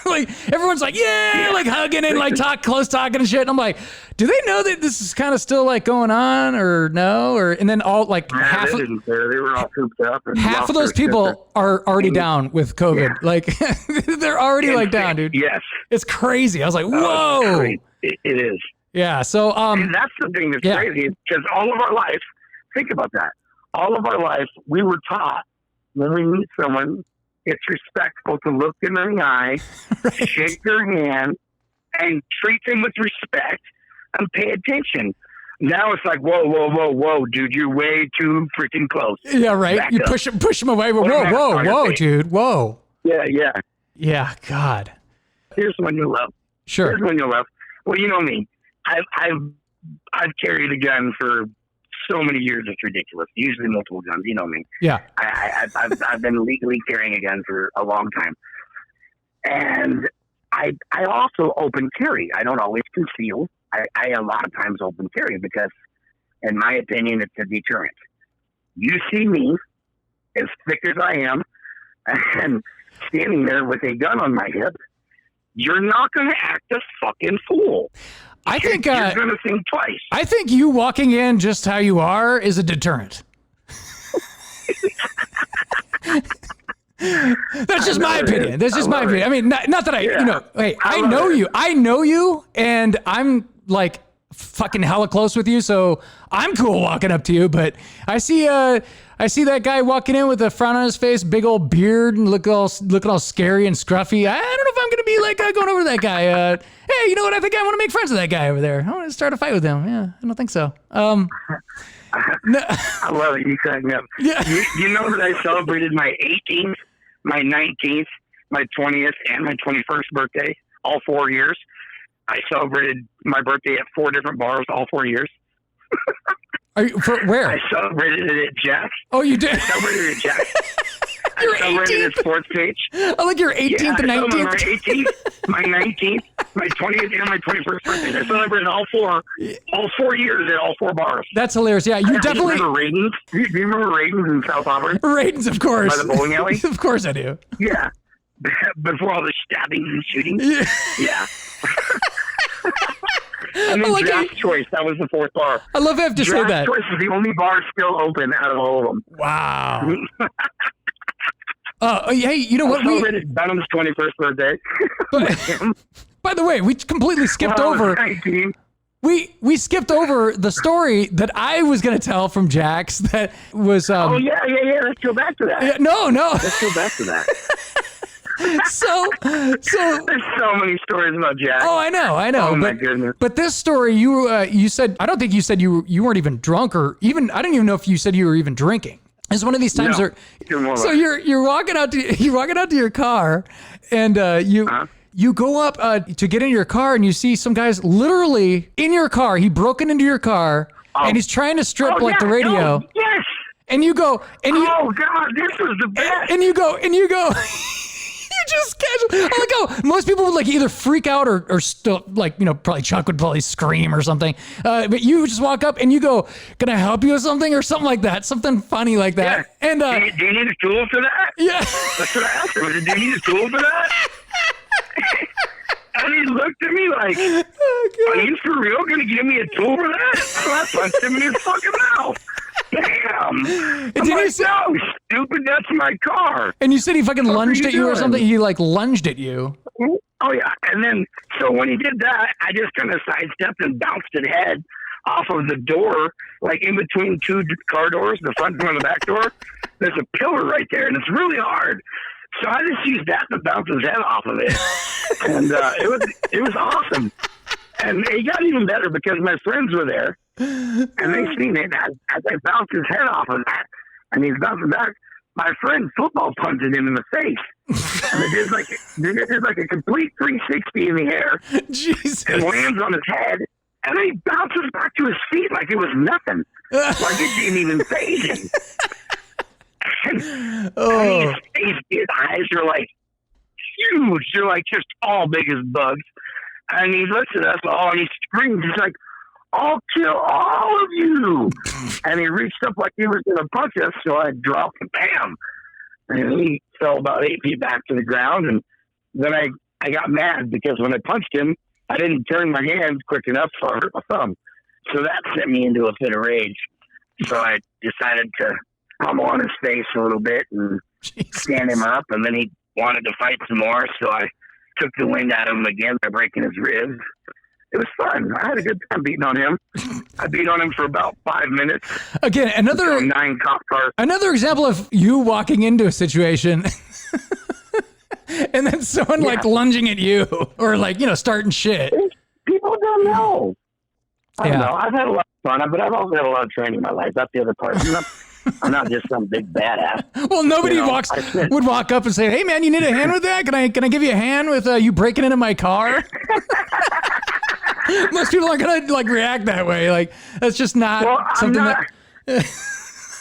Like everyone's like, yeah, like hugging and like close talking and shit. And I'm like, do they know that this is kind of still like going on or no? And then all like half they didn't care. They were all cooped up. And of those people are already down with COVID. Yeah. Like they're already like down, dude. Yes. It's crazy. I was like, whoa. Oh, it is. Yeah. So, And that's the thing that's crazy, because all of our life, think about that. All of our life, we were taught when we meet someone, it's respectful to look in their eye, right. shake their hand, and treat them with respect and pay attention. Now it's like, whoa, dude, you're way too freaking close. Yeah, right. Back You up. push them away. Whoa, dude. Whoa. Yeah. Yeah, God. Here's one you'll love. Sure. Here's one you'll love. Well, you know me. I've carried a gun for so many years, it's ridiculous. Usually multiple guns, you know me. Yeah. I've been legally carrying a gun for a long time, and I also open carry. I don't always conceal. I a lot of times open carry because, in my opinion, it's a deterrent. You see me, as thick as I am, and standing there with a gun on my hip, you're not going to act a fucking fool. I think you're going to think twice. I think you walking in just how you are is a deterrent. That's just my opinion. That's just my opinion. I mean, not that hey, I know you. I know you, and I'm like fucking hella close with you, so I'm cool walking up to you. But I see that guy walking in with a frown on his face, big old beard, and looking all scary and scruffy. I don't know if I'm gonna be like going over to that guy. Hey, you know what? I think I want to make friends with that guy over there. I want to start a fight with him. Yeah, I don't think so. No. I love it. You crack me up. Yeah. You know that I celebrated my 18th, my 19th, my 20th, and my 21st birthday, all 4 years. I celebrated my birthday at 4 different bars all 4 years. Are you, for where? I celebrated it at Jack's. Oh, you did? I celebrated it at Jack's. Your I celebrated 18th? at Sports Page. Oh, like your 18th and 19th? My 18th, my 19th, my 20th, and my 21st birthday. I celebrated all 4 years at all 4 bars. That's hilarious. Yeah, you definitely. Remember Raiden's? Do you remember Raiden's in South Auburn? Raiden's, of course. By the bowling alley? Of course I do. Yeah. Before all the stabbings and shooting? Yeah. And then Draft Choice, that was the 4th bar. I love to have to say that. Draft Choice is the only bar still open out of all of them. Wow. Hey, you know what? I celebrated Benham's 21st birthday. By the way, we completely skipped over. 19. We skipped over the story that I was going to tell from Jack's that was. Oh yeah. Let's go back to that. No. Let's go back to that. So There's so many stories about Jack. Oh, I know. Oh my goodness. But this story, you said, I don't think you said you weren't even drunk, or even, I didn't even know if you said you were even drinking. It's one of these times where, so you're walking out to your car, and you go up to get in your car, and you see some guys literally in your car. He broken into your car, and he's trying to strip the radio. Oh, yes. And you go, and you, oh God, this was the best. And you go. You just casually. I'm like, oh, most people would like either freak out or still like, probably Chuck would probably scream or something. But you just walk up and you go, "Can I help you with something?" or something like that, something funny like that. Yeah. And do you need a tool for that? Yeah, that's what I asked him. Do you need a tool for that? And he looked at me like, "Are you for real going to give me a tool for that?" So I punched him in his fucking mouth. Damn. No, stupid, that's my car. And you said he fucking lunged at you or something? He like lunged at you. Oh yeah. And then, so when he did that, I just kind of sidestepped and bounced his head off of the door, like in between 2 car doors, the front door and the back door. There's a pillar right there, and it's really hard. So I just used that to bounce his head off of it. And it was awesome. And it got even better because my friends were there, and they seen it as I bounced his head off of that, and he's bouncing back. My friend football punted him in the face, and it did like a complete 360 in the air. Jesus! And lands on his head, and then he bounces back to his feet like it was nothing, like it didn't even phase him. And his eyes are like huge; they're like just all big as bugs. And he looks at us all and he screams. He's like, "I'll kill all of you." And he reached up like he was going to punch us. So I dropped him, bam. And he fell about 8 feet back to the ground. And then I got mad because when I punched him, I didn't turn my hand quick enough, so I hurt my thumb. So that sent me into a fit of rage. So I decided to pummel on his face a little bit and stand him up. And then he wanted to fight some more. So I took the wind out of him again by breaking his ribs. It was fun. I had a good time beating on him. I beat on him for about 5 minutes. Again, another 9 cop cars. Another example of you walking into a situation and then someone like lunging at you or like, starting shit. People don't know. I don't know. I've had a lot of fun, but I've also had a lot of training in my life. That's the other part. I'm not just some big badass. Well, nobody would walk up and say, "Hey, man, you need a hand with that? Can I give you a hand with you breaking into my car?" Most people aren't gonna like react that way. Like that's just not something that.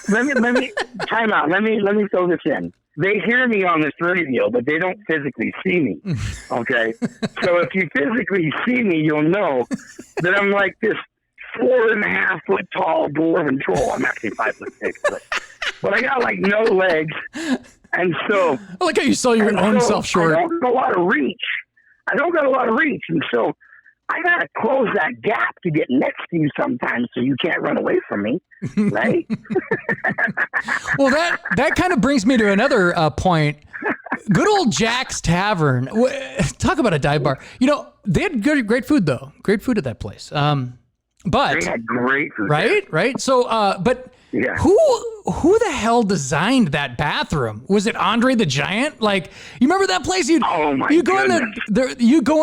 Let me time out. Let me throw this in. They hear me on this radio, but they don't physically see me. Okay, so if you physically see me, you'll know that I'm like this 4.5 foot tall dwarven troll. I'm actually 5'6", but I got like no legs, and so I like how you sell your own self short. I don't got a lot of reach, and so I gotta close that gap to get next to you sometimes, so you can't run away from me, right? Well, that kind of brings me to another point. Good old Jack's Tavern. Talk about a dive bar. They had great food though. Great food at that place. But they had great food, right. So, but yeah. Who the hell designed that bathroom? Was it Andre the Giant? Like, you remember that place? You go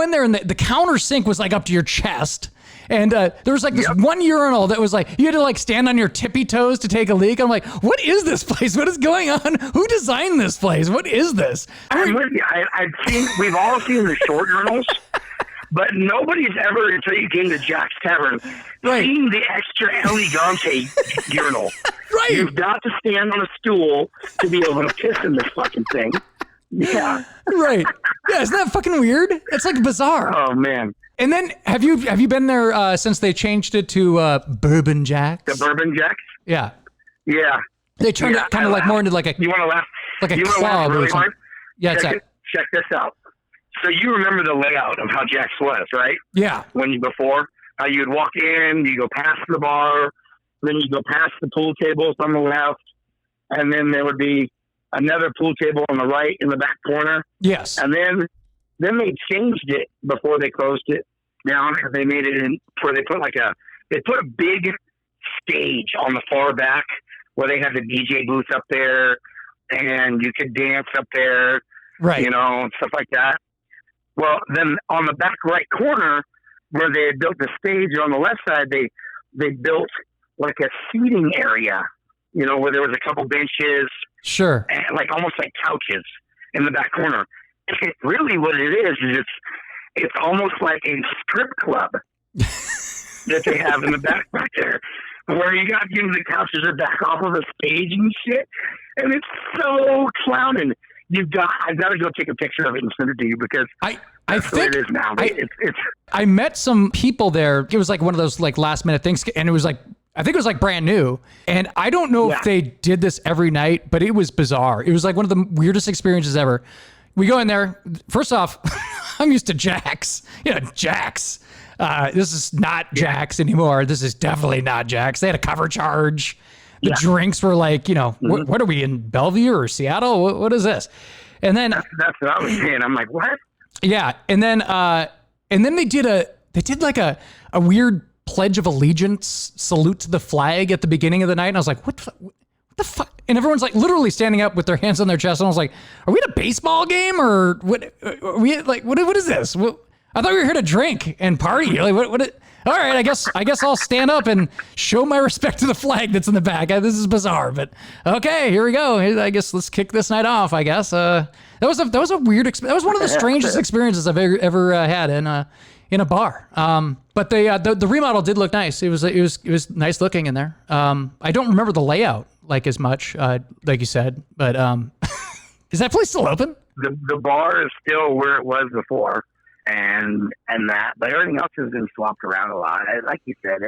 in there, and the counter sink was like up to your chest, and there was like this one urinal that was like you had to like stand on your tippy toes to take a leak. I'm like, what is this place? What is going on? Who designed this place? What is this? I'm with you. We've all seen the short urinals. But nobody's ever, until you came to Jack's Tavern, seen the extra elegante urinal. Right. You've got to stand on a stool to be able to piss in this fucking thing. Yeah. Right. Yeah, isn't that fucking weird? It's like bizarre. Oh, man. And then have you been there since they changed it to Burbon Jack? The Bourbon Jacks? Yeah. Yeah. They turned it kind of like more into like a You want to laugh? like a You wanna laugh club really or something. hard? Yeah, Check this out. So you remember the layout of how Jack's was, right? yeah. Before, how you'd walk in, you go past the bar, then you go past the pool tables on the left, and then there would be another pool table on the right in the back corner. Yes. And then they changed it before they closed it down. They made it in where they put a big stage on the far back where they had the DJ booth up there and you could dance up there, Right. and stuff like that. Well, then on the back right corner where they had built the stage on the left side, they built like a seating area, where there was a couple benches, Sure. and like almost like couches in the back corner. Really what it is it's almost like a strip club that they have in the back there, where you got the couches are back off of the stage and shit, and it's so clowning. I've got to go take a picture of it and send it to you because I that's think what it is now. It's I met some people there. It was like one of those like last minute things, and it was like I think it was like brand new. And I don't know if they did this every night, but it was bizarre. It was like one of the weirdest experiences ever. We go in there. First off, I'm used to Jack's. Jack's. This is not Jack's anymore. This is definitely not Jack's. They had a cover charge. The drinks were like, what are we in Bellevue or Seattle? What is this? And then that's what I was saying. I'm like, what? Yeah, and then they did like a weird Pledge of Allegiance salute to the flag at the beginning of the night, and I was like, what the fuck? And everyone's like literally standing up with their hands on their chest, and I was like, are we at a baseball game or what? Are we like what is this? I thought we were here to drink and party. Like what? All right, I guess I'll stand up and show my respect to the flag that's in the back. This is bizarre, but okay, here we go. I guess let's kick this night off. I guess that was a weird. That was one of the strangest experiences I've ever had in a bar. But the remodel did look nice. It was nice looking in there. I don't remember the layout like as much, like you said, but is that place still open? The bar is still where it was before. And that, but everything else has been swapped around a lot. Like you said,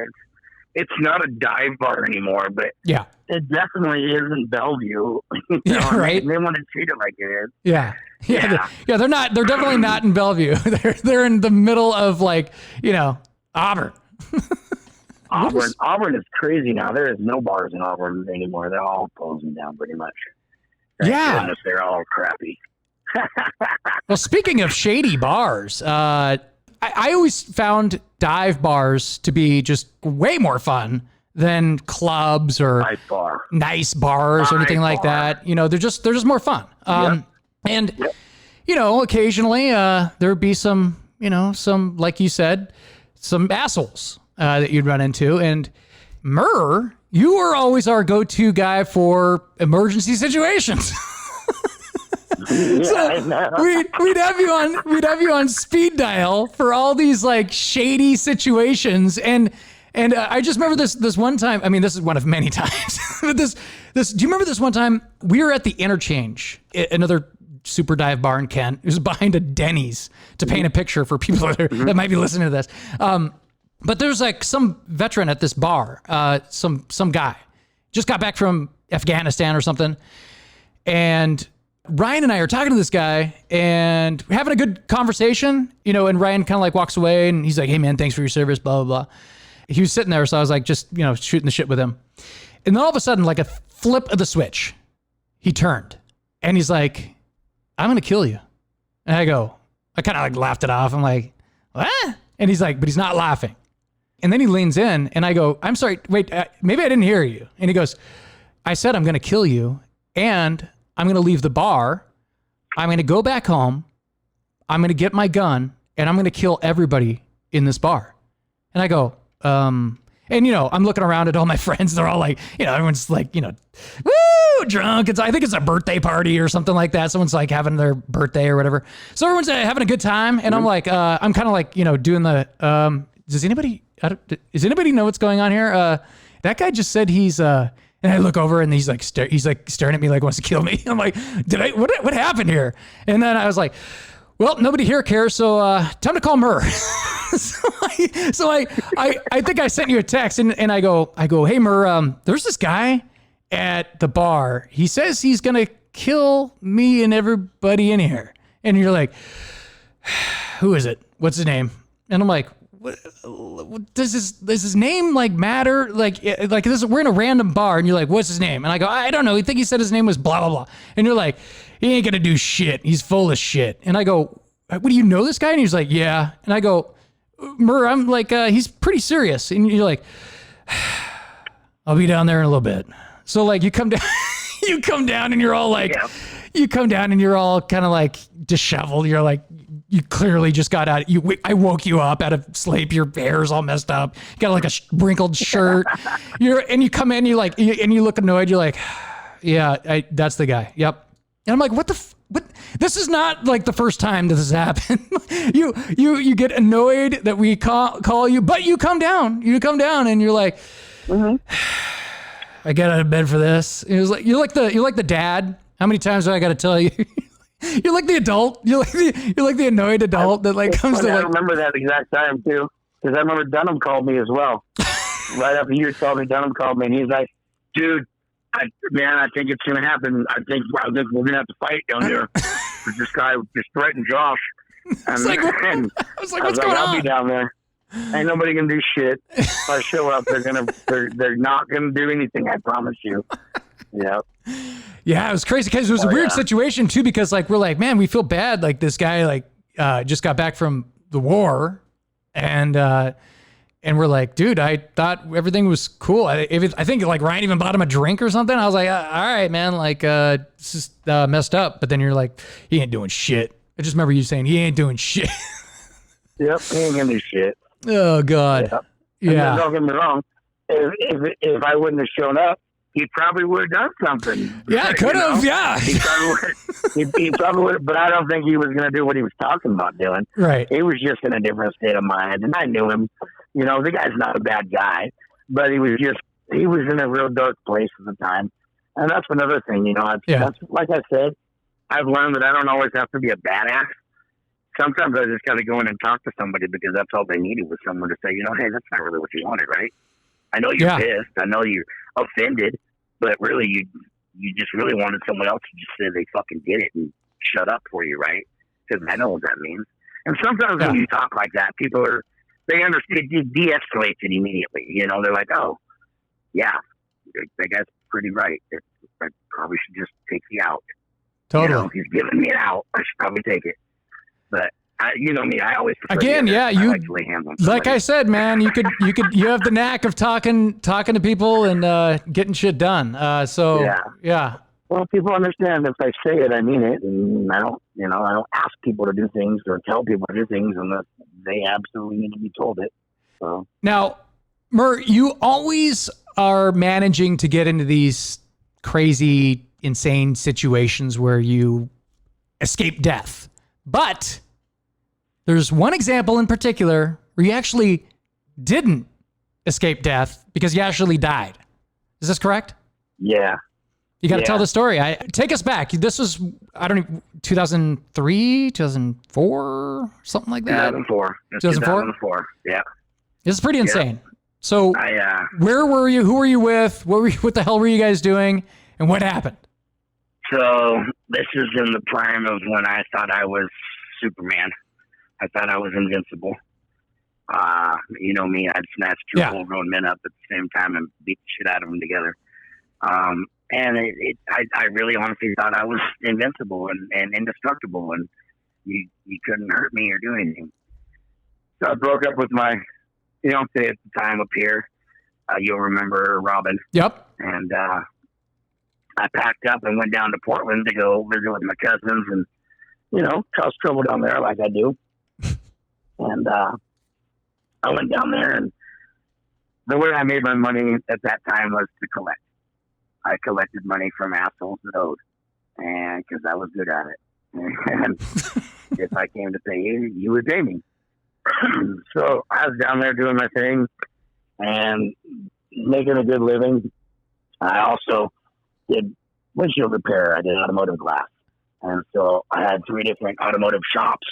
it's not a dive bar anymore, but yeah, it definitely isn't Bellevue. Yeah, right. They want to treat it like it is. Yeah. They're not. They're definitely not in Bellevue. They're in the middle of like Auburn. Auburn is crazy now. There is no bars in Auburn anymore. They're all closing down pretty much. Thank goodness, they're all crappy. Well, speaking of shady bars, I always found dive bars to be just way more fun than clubs or nice bars or anything like that. They're just more fun. And occasionally there would be some like you said, some assholes that you'd run into. And Murr, you were always our go-to guy for emergency situations. I know. We'd have you on speed dial for all these like shady situations, and I just remember this one time. I mean, this is one of many times. But this do you remember this one time we were at the Interchange, another super dive bar in Kent? It was behind a Denny's, to paint a picture for people that might be listening to this. But there's like some veteran at this bar, some guy just got back from Afghanistan or something, and Ryan and I are talking to this guy and we're having a good conversation, and Ryan kind of like walks away and he's like, hey man, thanks for your service, blah, blah, blah. He was sitting there. So I was like, just, shooting the shit with him. And then all of a sudden, like a flip of the switch, he turned and he's like, I'm going to kill you. And I kind of like laughed it off. I'm like, what? And he's like, but he's not laughing. And then he leans in and I go, I'm sorry, wait, maybe I didn't hear you. And he goes, I said, I'm going to kill you. And I'm going to leave the bar. I'm going to go back home. I'm going to get my gun and I'm going to kill everybody in this bar. And I go, and I'm looking around at all my friends. They're all like, everyone's like, woo, drunk. I think it's a birthday party or something like that. Someone's like having their birthday or whatever. So everyone's having a good time. And I'm like, I'm kind of like, doing the, does anybody know what's going on here? That guy just said he's, and I look over and he's like staring at me like wants to kill me. I'm like, what happened here? And then I was like, well, nobody here cares. So, time to call Murr. so I think I sent you a text and I go, hey Murr, there's this guy at the bar. He says he's going to kill me and everybody in here. And you're like, who is it? What's his name? And I'm like, what does his name like matter? Like this, we're in a random bar and you're like, what's his name? And I go, I don't know. I think he said his name was blah, blah, blah. And you're like, he ain't going to do shit. He's full of shit. And I go, what, do you know this guy? And he's like, yeah. And I go, Murr, I'm like, he's pretty serious. And you're like, I'll be down there in a little bit. So like you come down and you're all like, you come down and you're all kind of like disheveled. You're like, you clearly just got out. I woke you up out of sleep. Your hair's all messed up. You got like a wrinkled shirt. And you come in, you look annoyed. You're like, yeah, that's the guy. Yep. And I'm like, what? This is not like the first time this has happened. you get annoyed that we call you, but you come down and you're like, I got out of bed for this. It was like, you're like the dad. How many times do I got to tell you? You're like the adult. You're like the annoyed adult that like comes to like. I remember that exact time too, because I remember Dunham called me as well. Right after you told me, Dunham called me, and he's like, "Dude, I think it's gonna happen. I think we're gonna have to fight down there. This guy just threatened Josh." And, I was like, what's going on? I'll be down there. Ain't nobody gonna do shit. If I show up, they're not gonna do anything. I promise you. Yeah. Yeah, it was crazy because it was a weird situation too, because like, we're like, man, we feel bad. Like this guy, like, just got back from the war and we're like, dude, I thought everything was cool. I think like Ryan even bought him a drink or something. I was like, all right, man, like, this is messed up. But then you're like, he ain't doing shit. I just remember you saying he ain't doing shit. Yep. He ain't gonna do shit. Oh God. Yep. Yeah. Don't get me wrong. If I wouldn't have shown up, he probably would have done something. Yeah, could have. Yeah. He probably would have, but I don't think he was going to do what he was talking about doing. Right. He was just in a different state of mind. And I knew him. The guy's not a bad guy, but he was in a real dark place at the time. And that's another thing, that's, like I said, I've learned that I don't always have to be a badass. Sometimes I just got to go in and talk to somebody because that's all they needed was someone to say, hey, that's not really what you wanted, right? I know you're pissed. I know you're offended, but really you just really wanted someone else to just say they fucking did it and shut up for you, right? Because I know what that means. And sometimes when you talk like that, they understand, it de-escalates it immediately. They're like, oh, yeah, that guy's pretty right. I probably should just take the out. Totally. He's giving me an out. I should probably take it. But me, I always prefer like I said, man, you have the knack of talking to people and getting shit done. Yeah. Well, people understand if I say it, I mean it, and I don't ask people to do things or tell people to do things unless they absolutely need to be told it. So now, Murr, you always are managing to get into these crazy, insane situations where you escape death. But there's one example in particular where you actually didn't escape death because you actually died. Is this correct? Yeah. You got to tell the story. Take us back. This was, 2003, 2004, something like that? 2004. 2004? Yeah. This is pretty insane. So where were you? Who were you with? What the hell were you guys doing? And what happened? So this is in the prime of when I thought I was Superman. I thought I was invincible. Me, I'd snatch two full-grown men up at the same time and beat the shit out of them together. I really honestly thought I was invincible and indestructible, and you couldn't hurt me or do anything. So I broke up with my fiance at the time up here. You'll remember Robin. Yep. And I packed up and went down to Portland to go visit with my cousins and, cause trouble down there like I do. And I went down there, and the way I made my money at that time was to collect. I collected money from assholes that owed, and because I was good at it. And if I came to pay you, you would pay me. So I was down there doing my thing and making a good living. I also did windshield repair. I did automotive glass. And so I had 3 different automotive shops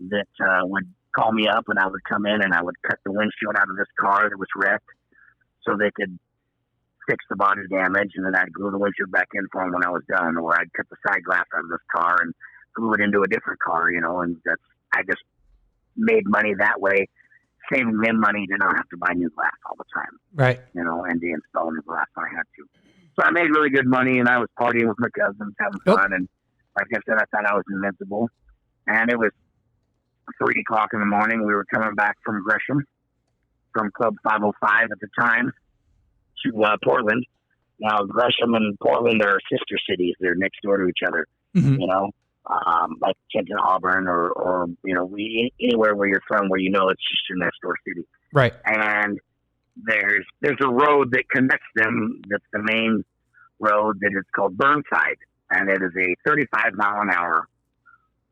that would call me up, and I would come in and I would cut the windshield out of this car that was wrecked so they could fix the body damage, and then I'd glue the windshield back in for them when I was done, or I'd cut the side glass out of this car and glue it into a different car, and I just made money that way, saving them money to not have to buy new glass all the time. Right. And to install new glass when I had to. So I made really good money, and I was partying with my cousins, having fun, and like I said, I thought I was invincible. And it was 3 o'clock in the morning. We were coming back from Gresham, from Club 505 at the time, to Portland. Now, Gresham and Portland are sister cities. They're next door to each other, like Kent and Auburn or anywhere where you're from where it's just your next door city. Right. And there's a road that connects them that's the main road that is called Burnside. And it is a 35-mile-an-hour,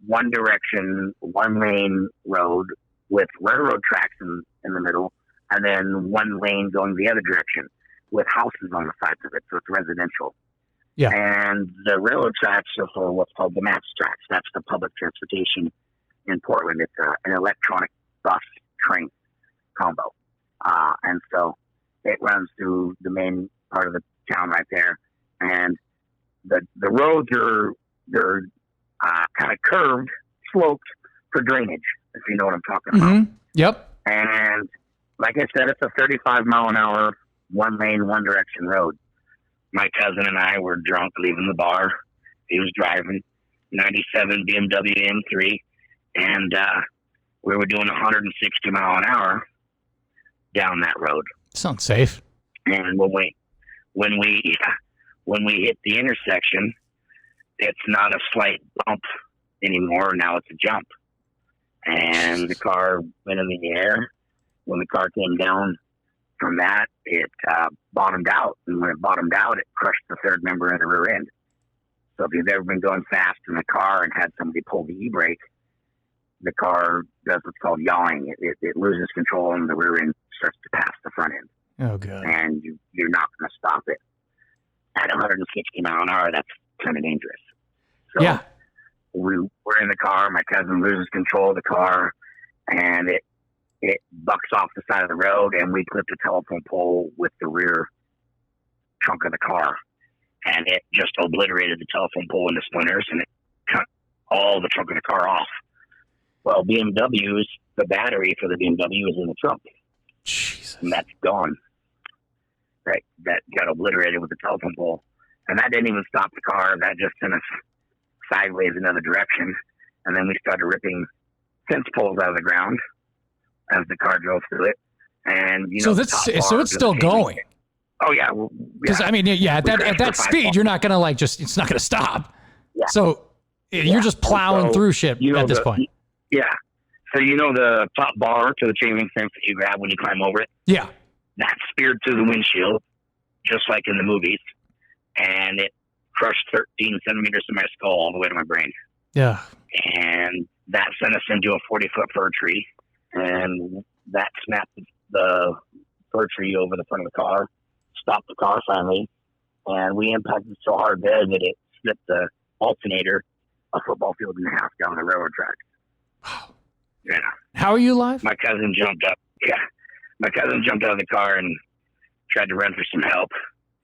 one-direction, one-lane road with railroad tracks in the middle, and then one lane going the other direction with houses on the sides of it, so it's residential. Yeah. And the railroad tracks are for what's called the MAPS tracks. That's the public transportation in Portland. It's an electronic bus train combo. And so it runs through the main part of the town right there. And the roads they're kind of curved, sloped for drainage, if you know what I'm talking about. Yep. And like I said, it's a 35-mile-an-hour, one-lane, one-direction road. My cousin and I were drunk leaving the bar. He was driving 97 BMW M3, and we were doing 160 mile an hour down that road. Sounds safe. And when we hit the intersection, it's not a slight bump anymore. Now it's a jump. And the car went in the air. When the car came down from that, it bottomed out. And when it bottomed out, it crushed the third member of the rear end. So if you've ever been going fast in a car and had somebody pull the e-brake, the car does what's called yawing. It loses control and the rear end starts to pass the front end. Oh, God. And you're not going to stop it. At 160 mile an hour, that's kind of dangerous. So yeah. We're in the car. My cousin loses control of the car, and it bucks off the side of the road, and we clipped a telephone pole with the rear trunk of the car. And it just obliterated the telephone pole into splinters, and it cut all the trunk of the car off. Well, BMWs, the battery for the BMW is in the trunk. Jesus. And that's gone. Right? That got obliterated with the telephone pole. And that didn't even stop the car. That just sent us sideways another direction. And then we started ripping fence poles out of the ground as the car drove through it. And, so it's still going. Oh, yeah. Because, I mean, at that speed, you're not going to, it's not going to stop. Yeah. So you're just plowing through shit at this point. Yeah. So the top bar to the chain link fence that you grab when you climb over it? Yeah. That speared through the windshield, just like in the movies. And it crushed 13 centimeters of my skull all the way to my brain. Yeah. And that sent us into a 40-foot fir tree. And that snapped the fir tree over the front of the car, stopped the car finally. And we impacted so hard there that it slipped the alternator a football field and a half down the railroad track. Wow. Yeah. How are you alive? My cousin jumped up. Yeah. My cousin jumped out of the car and tried to run for some help.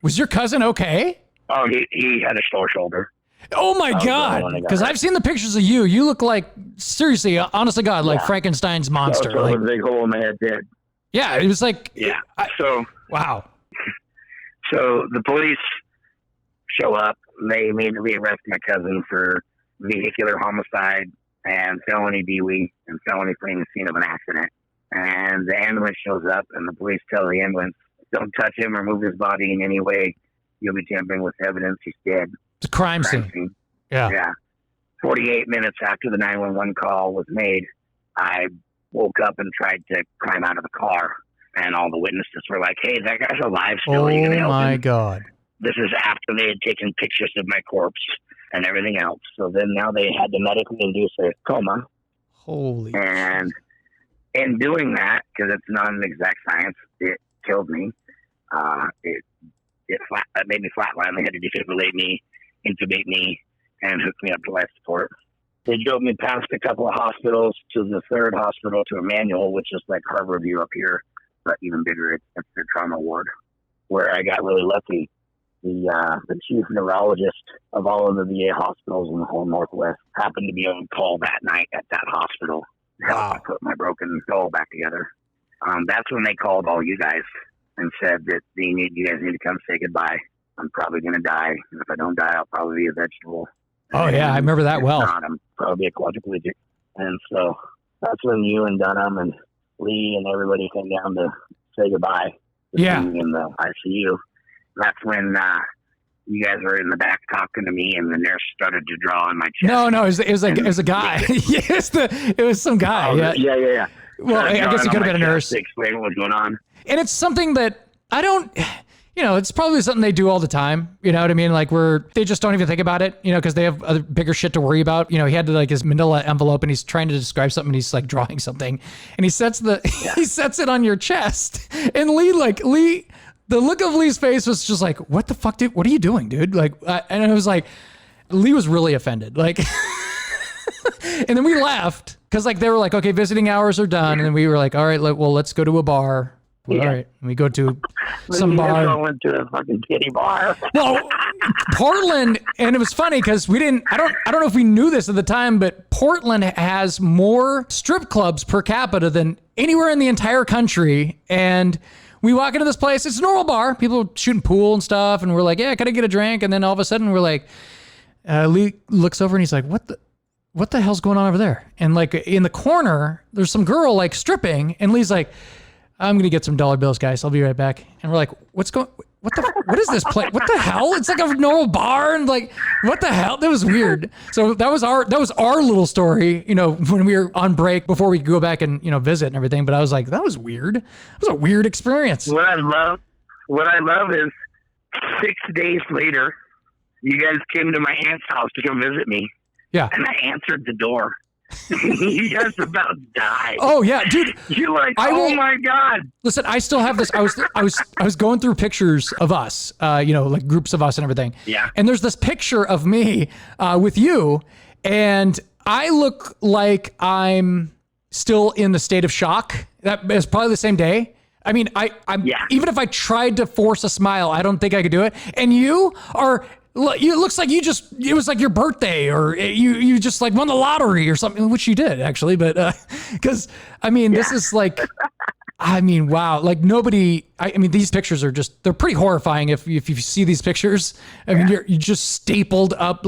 Was your cousin okay? Oh, he had a sore shoulder. Oh, my God. Because I've seen the pictures of you. You look like, seriously, honest to God, like Frankenstein's monster. So a big hole in my head did. Yeah, it was like... Yeah. Wow. So the police show up. They immediately arrest my cousin for vehicular homicide and felony DUI and felony fleeing the scene of an accident. And the ambulance shows up, and the police tell the ambulance, don't touch him or move his body in any way. You'll be tampering with evidence. He's dead. It's a crime scene. Yeah. 48 minutes after the 911 call was made, I woke up and tried to climb out of the car. And all the witnesses were like, hey, that guy's alive still. Oh, my God. This is after they had taken pictures of my corpse and everything else. So then now they had to medically induce a coma. Holy. And in doing that, because it's not an exact science, it killed me. It made me flatline. They had to defibrillate me, intubate me, and hook me up to life support. They drove me past a couple of hospitals to the third hospital to Emmanuel, which is like Harborview up here, but even bigger. It's their trauma ward, where I got really lucky. The chief neurologist of all of the VA hospitals in the whole Northwest happened to be on call that night at that hospital to help me put my broken skull back together. That's when they called all you guys and said that you guys need to come say goodbye. I'm probably going to die. And if I don't die, I'll probably be a vegetable. Oh, yeah, I remember that well. Not, I'm probably a quadriplegic. And so that's when you and Dunham and Lee and everybody came down to say goodbye. Yeah. In the ICU. That's when you guys were in the back talking to me, and the nurse started to draw on my chest. No, it was a guy. Yes, it was some guy. Oh, yeah. Well, I guess it could have been a nurse. To explain what was going on. And it's something that I don't, it's probably something they do all the time. You know what I mean? Like they just don't even think about it, because they have other bigger shit to worry about. He had his manila envelope and he's trying to describe something. And he's like drawing something and he sets he sets it on your chest. And Lee, the look of Lee's face was just like, what the fuck, dude? What are you doing, dude? And I was like, Lee was really offended. And then we laughed because they were like, okay, visiting hours are done. And then we were like, all right, let's go to a bar. All right. And we go to some bar. I went to a fucking kitty bar. Well, Portland, and it was funny because I don't know if we knew this at the time, but Portland has more strip clubs per capita than anywhere in the entire country. And we walk into this place. It's a normal bar. People shooting pool and stuff. And we're like, yeah, can I get a drink? And then all of a sudden we're like, Lee looks over and he's like, what the hell's going on over there? And in the corner, there's some girl stripping. And Lee's like, I'm going to get some dollar bills, guys. I'll be right back. And we're like, what is this place? What the hell? It's like a normal bar. And what the hell? That was weird. So that was our little story, when we were on break before we could go back and, visit and everything. But I was like, that was weird. It was a weird experience. What I love is 6 days later, you guys came to my aunt's house to come visit me. Yeah. And I answered the door. You guys about died. Oh yeah, dude. You're like, my God. Listen, I still have this. I was going through pictures of us, groups of us and everything. Yeah. And there's this picture of me with you, and I look like I'm still in the state of shock. That is probably the same day. I mean, even if I tried to force a smile, I don't think I could do it. And you are. It looks like it was like your birthday or you just won the lottery or something, which you did actually. But because this is wow. Nobody, these pictures are they're pretty horrifying. If you see these pictures, you're just stapled up,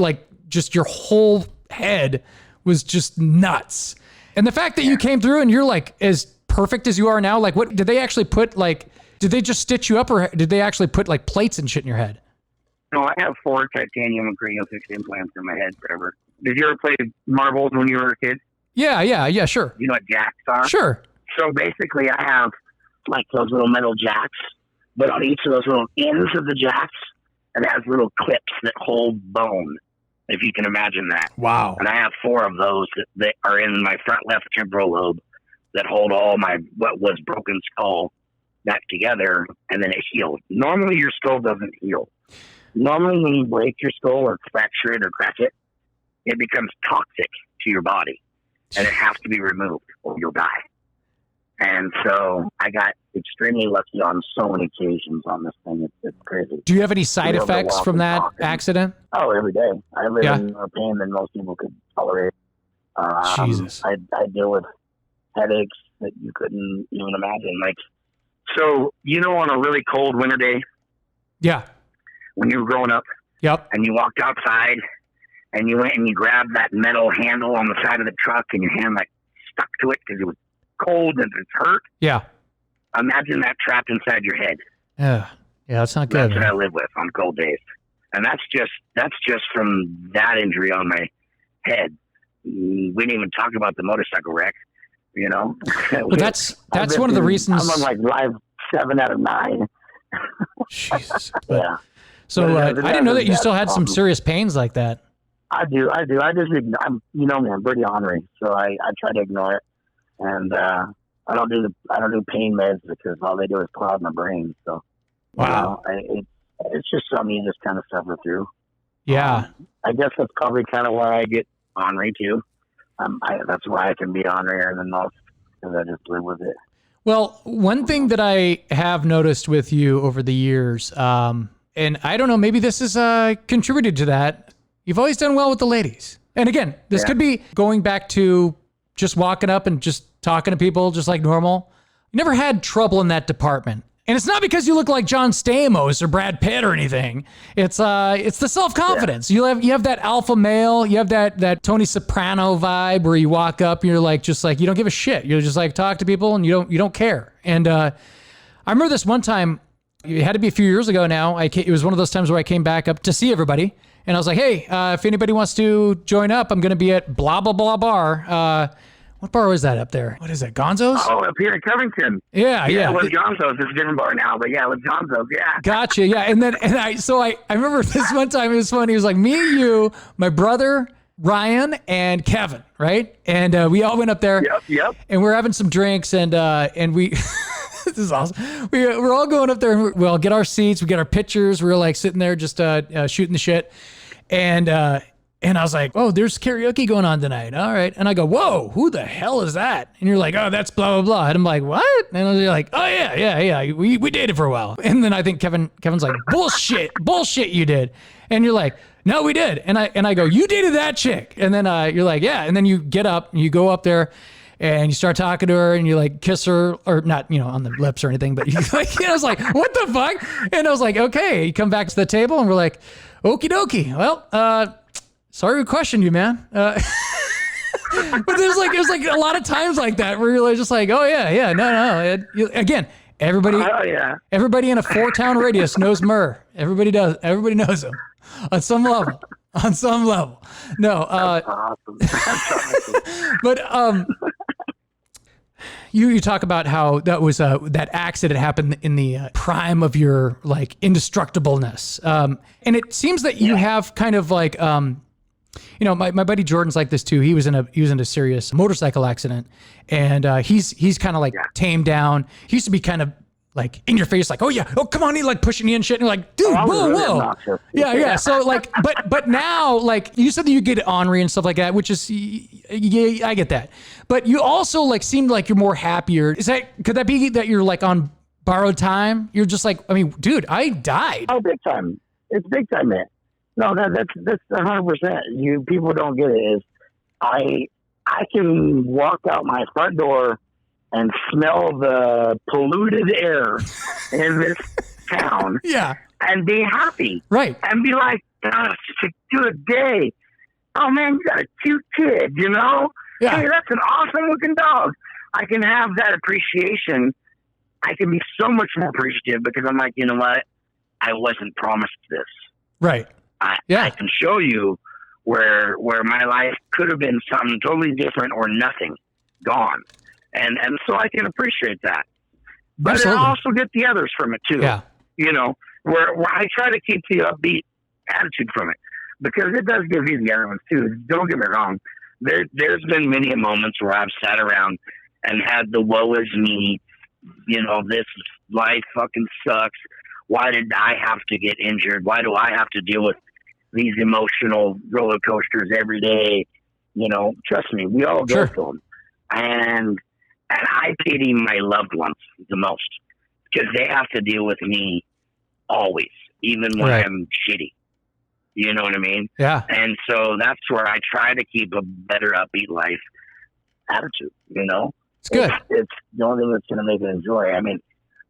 just your whole head was just nuts. And the fact that you came through and you're as perfect as you are now, what did they actually put, did they just stitch you up or did they actually put plates and shit in your head? No, I have 4 titanium and cranial fixed implants in my head forever. Did you ever play marbles when you were a kid? Yeah, sure. You know what jacks are? Sure. So basically I have those little metal jacks, but on each of those little ends of the jacks, it has little clips that hold bone, if you can imagine that. Wow. And I have 4 of those that are in my front left temporal lobe that hold all what was broken skull back together, and then it healed. Normally your skull doesn't heal. Normally when you break your skull or fracture it or crack it, it becomes toxic to your body and it has to be removed or you'll die. And so I got extremely lucky on so many occasions on this thing. It's crazy. Do you have any side effects from that accident? Oh, every day. I live in more pain than most people could tolerate. Jesus. I deal with headaches that you couldn't even imagine. So, on a really cold winter day. Yeah. When you were growing up. Yep. And you walked outside and you went and you grabbed that metal handle on the side of the truck and your hand stuck to it because it was cold and it's hurt. Yeah. Imagine that trapped inside your head. Yeah. Yeah, that's not good. That's what I live with on cold days. And that's just from that injury on my head. We didn't even talk about the motorcycle wreck, Well, that's one of the reasons. I'm on live 7 out of 9. Jesus. Yeah. So I didn't know that you still had some serious pains like that. I do. I just, you know me, I'm pretty ornery, so I try to ignore it, and I don't do pain meds because all they do is cloud my brain. So, wow, it's just something you just kind of suffer through. Yeah, I guess that's probably kind of why I get ornery too. That's why I can be ornerier than most, because I just live with it. Well, one thing that I have noticed with you over the years, and I don't know, maybe this has contributed to that. You've always done well with the ladies. And again, this could be going back to just walking up and just talking to people just like normal. You never had trouble in that department. And it's not because you look like John Stamos or Brad Pitt or anything. It's the self-confidence. Yeah. You have that alpha male, you have that Tony Soprano vibe where you walk up and you're like, just like, you don't give a shit. You're just like, talk to people and you don't care. And I remember this one time, it had to be a few years ago now. It was one of those times where I came back up to see everybody. And I was like, hey, if anybody wants to join up, I'm going to be at blah, blah, blah bar. What bar was that up there? What is that, Gonzo's? Oh, up here in Covington. Yeah. With Gonzo's. It's a different bar now, but yeah, with Gonzo's, yeah. Gotcha, yeah. And I remember this one time, it was funny. It was like me, you, my brother, Ryan, and Kevin, right? And we all went up there. Yep. And we're having some drinks, and we... This is awesome. We're all going up there, and we'll get our seats. We get our pictures. We're like sitting there just shooting the shit. And I was like, oh, there's karaoke going on tonight. All right. And I go, whoa, who the hell is that? And you're like, oh, that's blah, blah, blah. And I'm like, what? And I was like, oh, yeah. We dated for a while. And then I think Kevin's like, bullshit you did. And you're like, no, we did. And I go, you dated that chick. And then you're like, yeah. And then you get up and you go up there. And you start talking to her and you like kiss her, or not, on the lips or anything, but you like, I was like, what the fuck? And I was like, okay, you come back to the table and we're like, okie dokie. Well, sorry we questioned you, man. But there's like a lot of times like that where you're just like, oh yeah, no. Again, everybody in a 4-town radius knows Murr. Everybody knows him on some level. No, That's awesome. But you talk about how that was that accident happened in the prime of your like indestructibleness, and it seems that you have kind of like my buddy Jordan's like this too. He was in a serious motorcycle accident, and he's kind of like tamed down. He used to be kind of like in your face, like, oh yeah, oh come on, he like pushing you and shit. And you're like, dude, whoa. Yeah. So like, but now, like you said that you get ornery and stuff like that, which is, yeah, I get that. But you also like seem like you're more happier. Could that be that you're like on borrowed time? You're just like, I mean, dude, I died. Oh, big time. It's big time, man. No, that's 100%. You people don't get it. Is I can walk out my front door and smell the polluted air in this town. Yeah. And be happy. Right. And be like, gosh, it's a good day. Oh, man, you got a cute kid, Yeah. Hey, that's an awesome looking dog. I can have that appreciation. I can be so much more appreciative because I'm like, you know what? I wasn't promised this. Right. I can show you where my life could have been something totally different or nothing. Gone. And so I can appreciate that. But Absolutely. I also get the others from it too. Yeah. Where I try to keep the upbeat attitude from it. Because it does give you the other ones too. Don't get me wrong. There's been many moments where I've sat around and had the woe is me, this life fucking sucks. Why did I have to get injured? Why do I have to deal with these emotional roller coasters every day? Trust me, we all go through them. And I pity my loved ones the most because they have to deal with me always, even when I'm shitty. You know what I mean? Yeah. And so that's where I try to keep a better upbeat life attitude, It's good. It's the only thing that's going to make it enjoy. I mean,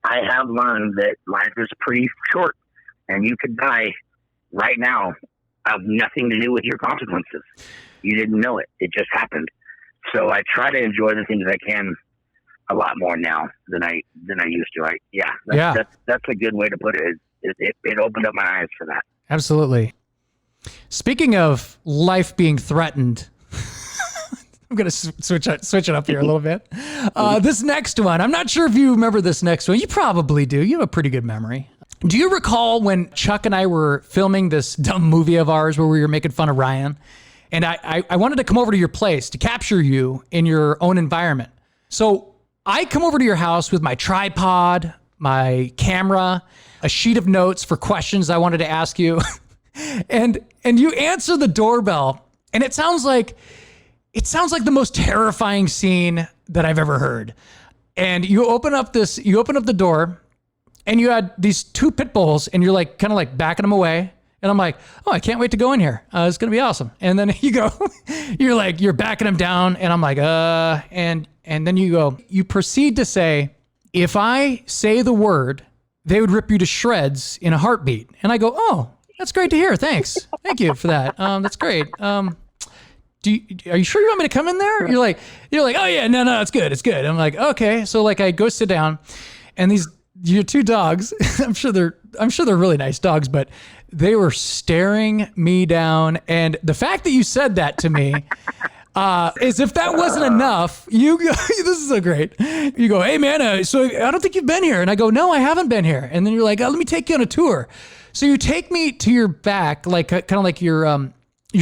I have learned that life is pretty short and you could die right now of nothing to do with your consequences. You didn't know it. It just happened. So I try to enjoy the things I can a lot more now than I used to. That's a good way to put it. It opened up my eyes for that. Absolutely. Speaking of life being threatened, I'm going to switch it up here a little bit. This next one, I'm not sure if you remember this next one. You probably do. You have a pretty good memory. Do you recall when Chuck and I were filming this dumb movie of ours where we were making fun of Ryan? And I wanted to come over to your place to capture you in your own environment. So I come over to your house with my tripod, my camera, a sheet of notes for questions I wanted to ask you. and you answer the doorbell, and it sounds like the most terrifying scene that I've ever heard. And you open up the door, and you had these two pit bulls, and you're like, kind of like backing them away. And I'm like, oh, I can't wait to go in here. It's going to be awesome. And then you're backing them down. And I'm like, and then you proceed to say, if I say the word, they would rip you to shreds in a heartbeat. And I go, oh, that's great to hear. Thanks. Thank you for that. That's great. Are you sure you want me to come in there? You're like, oh yeah, no, it's good. It's good. I'm like, okay. So like I go sit down, and your two dogs, I'm sure they're really nice dogs, but they were staring me down. And the fact that you said that to me, is if that wasn't enough, you go, this is so great. You go, hey man, so I don't think you've been here. And I go, no, I haven't been here. And then you're like, oh, let me take you on a tour. So you take me to your back, like kind of like your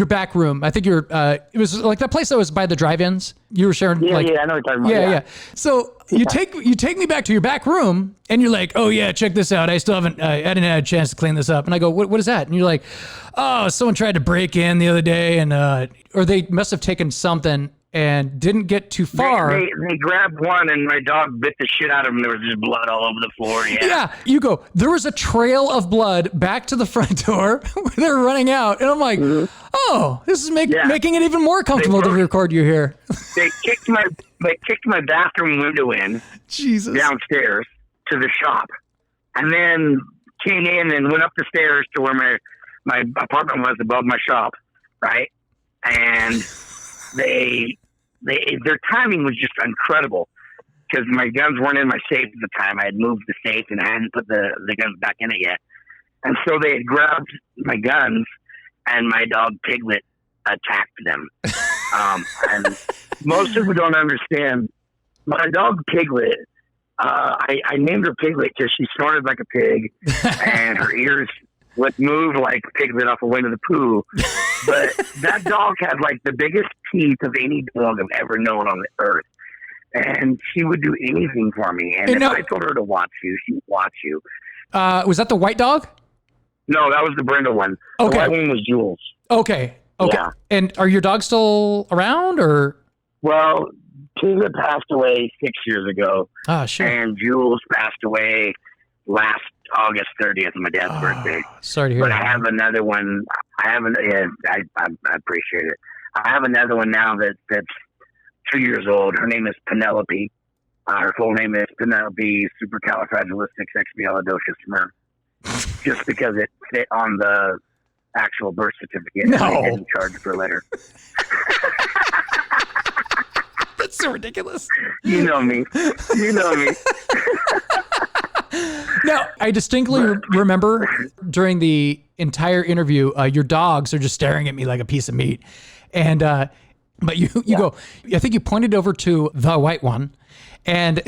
back room. I think it was like that place that was by the drive-ins. You were sharing. Yeah, I know what you're talking about. Yeah. So you take me back to your back room, and you're like, oh yeah, check this out. I still haven't, I hadn't had a chance to clean this up. And I go, what is that? And you're like, oh, someone tried to break in the other day, and or they must have taken something and didn't get too far. They grabbed one, and my dog bit the shit out of him. There was just blood all over the floor. Yeah. You go, there was a trail of blood back to the front door. They're running out. And I'm like, oh, this is making it even more comfortable to record you here. They kicked my bathroom window in downstairs to the shop, and then came in and went up the stairs to where my apartment was above my shop, right? And their timing was just incredible, because my guns weren't in my safe at the time. I had moved the safe and I hadn't put the guns back in it yet. And so they had grabbed my guns, and my dog Piglet attacked them. And most people don't understand. My dog Piglet, I named her Piglet because she snorted like a pig, and her ears would move like Piglet off a Winnie the Pooh. But that dog had like the biggest teeth of any dog I've ever known on the earth. And she would do anything for me. And if I told her to watch you, she would watch you. Was that the white dog? No, that was the Brindle one. Okay. The white one was Jules. Okay. Yeah. And are your dogs still around, or? Well, Piglet passed away 6 years ago. Oh, sure. And Jules passed away last August 30th, my dad's birthday. Sorry to hear that. But I have another one. I appreciate it. I have another one now that's 2 years old. Her name is Penelope. Her full name is Penelope Supercalifragilisticexpialidocious Murr. Just because it fit on the actual birth certificate. No. And they didn't charge for a letter. That's so ridiculous. You know me. Now, I distinctly remember during the entire interview, your dogs are just staring at me like a piece of meat. And, but you go, I think you pointed over to the white one, and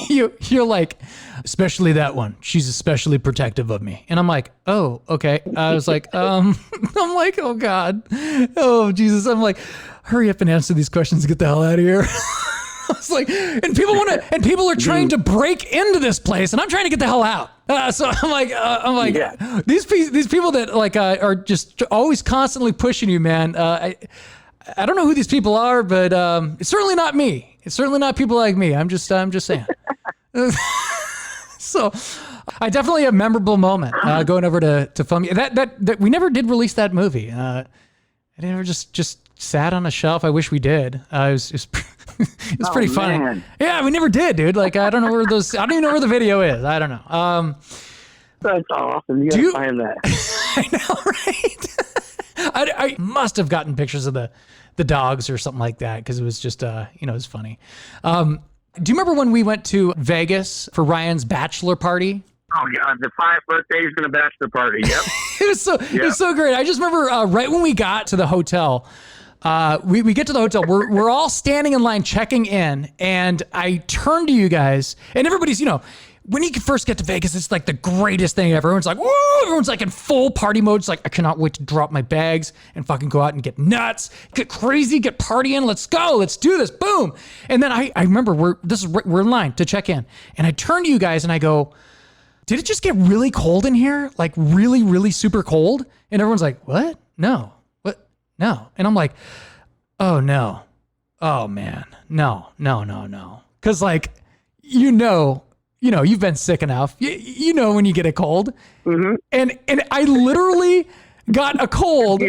you're like, especially that one. She's especially protective of me. And I'm like, oh, okay. I was like, I'm like, oh God. Oh Jesus. I'm like, hurry up and answer these questions and get the hell out of here. I was like, and people are trying to break into this place, and I'm trying to get the hell out. So I'm like, these people that like are just always constantly pushing you, man. I don't know who these people are, but it's certainly not me. It's certainly not people like me. I'm just saying. So I definitely have a memorable moment going over to film you. That we never did release that movie. I never just sat on a shelf. I wish we did. It was pretty funny. Man. Yeah, we never did, dude. Like I don't even know where the video is. I don't know. That's awesome. You gotta find that. I know, right? I must have gotten pictures of the dogs or something like that, because it was just it was funny. Do you remember when we went to Vegas for Ryan's bachelor party? Oh God, the 5th birthday is gonna bachelor party. Yep. It was so great. I just remember right when we got to the hotel. We get to the hotel. We're all standing in line checking in, and I turn to you guys, and everybody's when you first get to Vegas, it's like the greatest thing ever. Everyone's like, woo! Everyone's like in full party mode. It's like, I cannot wait to drop my bags and fucking go out and get nuts, get crazy, get partying. Let's go. Let's do this. Boom. And then I remember we're in line to check in. And I turn to you guys and I go, did it just get really cold in here? Like really, really super cold? And everyone's like, what? No. What? No. And I'm like, oh no. Oh man. No. Cause like, you've been sick enough. You know when you get a cold. Mm-hmm. And I literally got a cold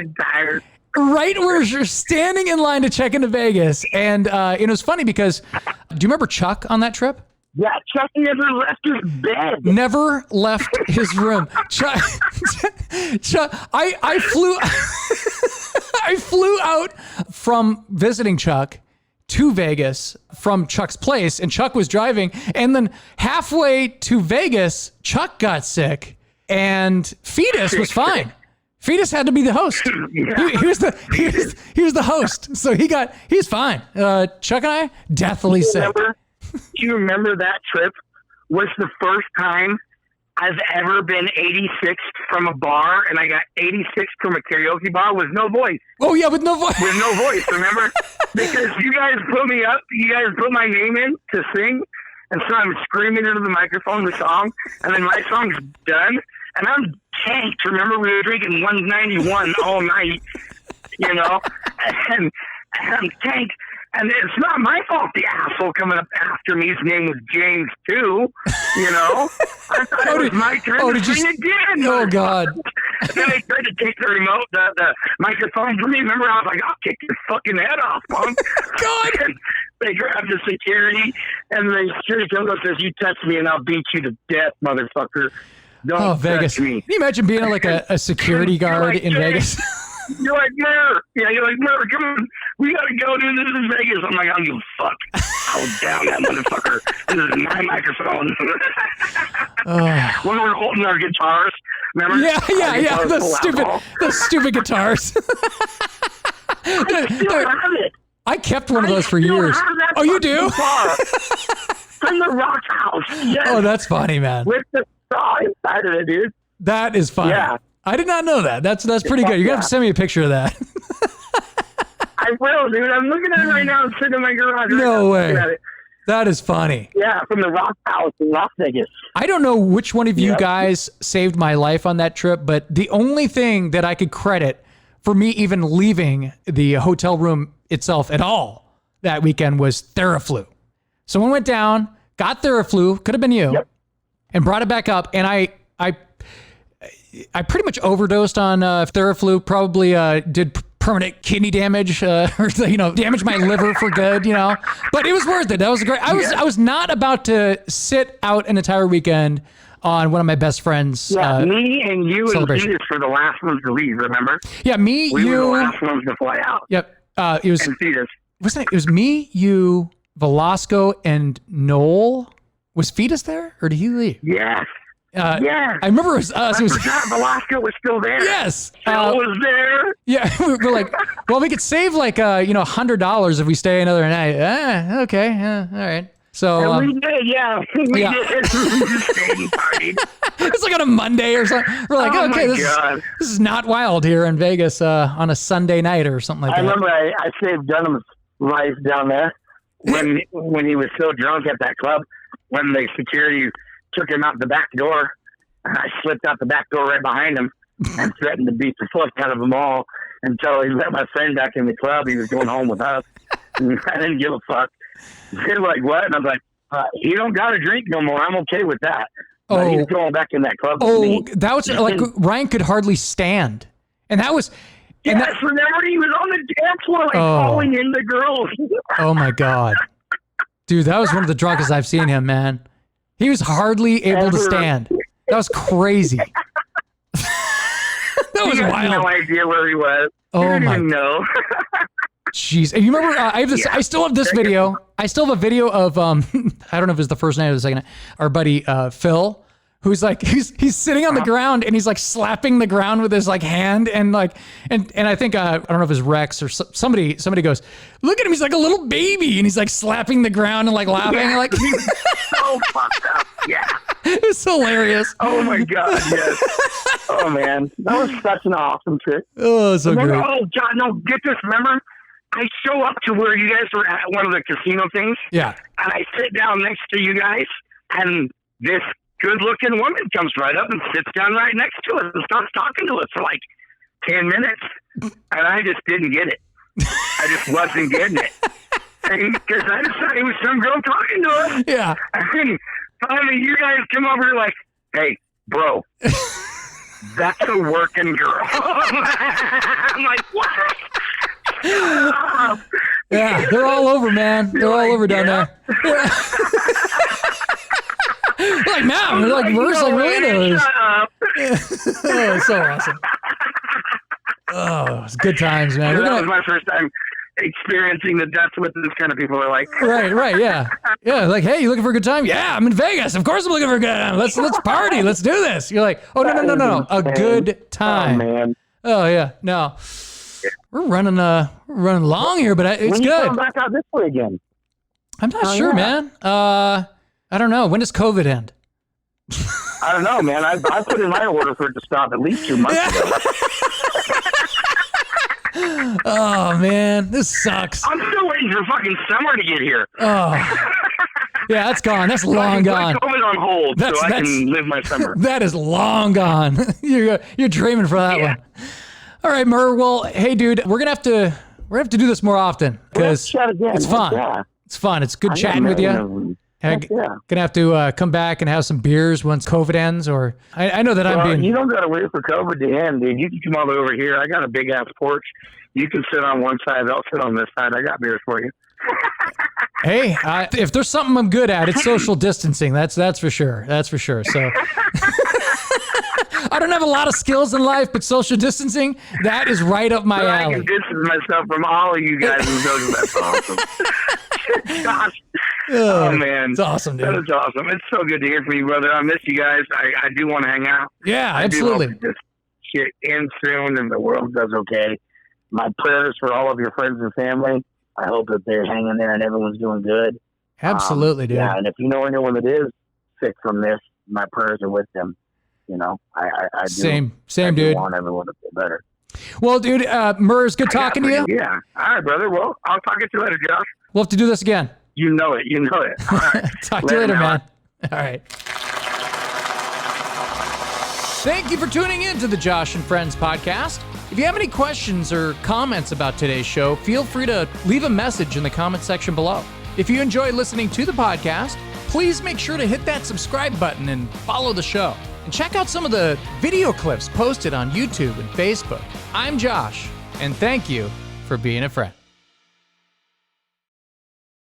right where you're standing in line to check into Vegas. And it was funny because, do you remember Chuck on that trip? Yeah, Chuck never left his bed. Never left his room. Chuck, I flew I flew out from visiting Chuck to Vegas from Chuck's place, and Chuck was driving, and then halfway to Vegas, Chuck got sick, and Fetus was fine. Fetus had to be the host. Yeah. He was the host, so he's fine. Chuck and I deathly sick. Do you remember that trip was the first time I've ever been 86 from a bar, and I got 86 from a karaoke bar with no voice. Oh yeah, with no voice. With no voice, remember? Because you guys put me up, you guys put my name in to sing, and so I'm screaming into the microphone the song, and then my song's done, and I'm tanked. Remember, we were drinking 191 all night, and I'm tanked. And it's not my fault the asshole coming up after me, his name was James too, I thought it was my turn to sing again. Oh, God. And then I tried to take the remote, the microphone from me. Remember, I was like, I'll kick your fucking head off, punk. God. And they grabbed the security, and the security comes up and says, you touch me and I'll beat you to death, motherfucker. Don't Vegas. touch me. Can you imagine being like a security guard in Vegas? You're like, Murr. Yeah, you're like, Murr, come on. We got to go, dude. This is Vegas. I'm like, I don't give a fuck. I'll down that motherfucker. This is my microphone. When we're holding our guitars, remember? Yeah. The stupid guitars. I still have it. I kept one of those for years. Oh, you do? From the Rock House. Yes. Oh, that's funny, man. With the saw inside of it, dude. That is funny. Yeah. I did not know that. That's pretty good. You're going to have to send me a picture of that. I will, dude. I'm looking at it right now. I'm sitting in my garage. No way. That is funny. Yeah, from the Rock House in Las Vegas. I don't know which one of you guys saved my life on that trip, but the only thing that I could credit for me even leaving the hotel room itself at all that weekend was Theraflu. Someone went down, got Theraflu, could have been you, and brought it back up, and I pretty much overdosed on Theraflu, probably did permanent kidney damage, or damaged my liver for good, But it was worth it. That was great. I was not about to sit out an entire weekend on one of my best friends. Yeah, me and you and Fetus were the last ones to leave, remember? Yeah, we were the last ones to fly out. Yep. It was, and Fetus. It was me, you, Velasco, and Noel. Was Fetus there, or did he leave? Yes. I remember it was us. I forgot Velasco was still there. Yes. Phil was there. Yeah. We're like, well, we could save like, $100 if we stay another night. Okay. All right. So we did, yeah. We did. It's like on a Monday or something. We're like, okay, this is not wild here in Vegas on a Sunday night or something like that. I remember I saved Dunham's life down there when he was so drunk at that club, when the security took him out the back door, and I slipped out the back door right behind him and threatened to beat the fuck out of them all until he let my friend back in the club. He was going home with us. And I didn't give a fuck. They were like, what? And I was like, he don't got to drink no more. I'm okay with that. But he's going back in that club with me. That was like Ryan could hardly stand. And that was... Yes, remember he was on the dance floor falling into girls. Oh my God. Dude, that was one of the drunkest I've seen him, man. He was hardly able to stand. That was crazy. That was wild. I had no idea where he was. Oh I didn't my! even know. Jeez, and you remember? I have this. I still have this video. I still have a video of I don't know if it was the first night or the second night. Our buddy Phil, who's like he's sitting on the ground and he's like slapping the ground with his like hand and like and I think I don't know if it's Rex or somebody goes, look at him, he's like a little baby and he's like slapping the ground and like laughing like so fucked up. Yeah. It's hilarious. Oh my God, yes. Oh man, that was such an awesome trip. Oh, so Remember, great. oh God, no, get this. Remember, I show up to where you guys were at one of the casino things. Yeah. And I sit down next to you guys, and this good-looking woman comes right up and sits down right next to us and starts talking to us for like 10 minutes. And I just didn't get it. I just wasn't getting it. Because I just thought it was some girl talking to us. Yeah. And finally, you guys come over and like, hey, bro, that's a working girl. I'm like, what? Yeah, they're all over, man. They're all over down there. Yeah. Like, man, they're like, Murr's like, really knows. Oh, so awesome. Oh, it's good times, man. That was my first time experiencing the depths what this kind of people are like. Right, yeah. Yeah, like, hey, you looking for a good time? Yeah, I'm in Vegas. Of course I'm looking for a good time. Let's party. Let's do this. You're like, oh, no. A good time. Oh, man. Oh, yeah. No. We're running long here, but it's when good. You come back out this way again? I'm not sure, man. I don't know. When does COVID end? I don't know, man. I put in my order for it to stop at least 2 months ago. Oh, man. This sucks. I'm still waiting for fucking summer to get here. Oh. Yeah, that's gone. That's long gone. Put COVID on hold so I can live my summer. That is long gone. You're dreaming for that one. All right, Murr. Well, hey, dude, we're gonna have to do this more often because it's fun. Yeah. It's fun. It's good chatting with you. Gonna have to come back and have some beers once COVID ends, or I know that I'm being. You don't gotta wait for COVID to end, dude. You can come all the way over here. I got a big ass porch. You can sit on one side. I'll sit on this side. I got beers for you. Hey, if there's something I'm good at, it's social distancing. That's for sure. That's for sure. So. I don't have a lot of skills in life, but social distancing, that is right up my alley. I can distance myself from all of you guys and social. That's awesome. Gosh. Oh, man. It's awesome, dude. That is awesome. It's so good to hear from you, brother. I miss you guys. I do want to hang out. Yeah, absolutely. I do hope this shit ends soon and the world does okay. My prayers for all of your friends and family. I hope that they're hanging there and everyone's doing good. Absolutely, dude. Yeah, and if you know anyone that is sick from this, my prayers are with them. You know, I do. Same, I dude. want everyone to feel better. Well, dude, Murr's good talking to you. Yeah. All right, brother. Well, I'll talk to you later, Josh. We'll have to do this again. You know it. All right. Talk to you later, man. All right. Thank you for tuning in to the Josh and Friends podcast. If you have any questions or comments about today's show, feel free to leave a message in the comment section below. If you enjoy listening to the podcast, please make sure to hit that subscribe button and follow the show. And check out some of the video clips posted on YouTube and Facebook. I'm Josh, and thank you for being a friend.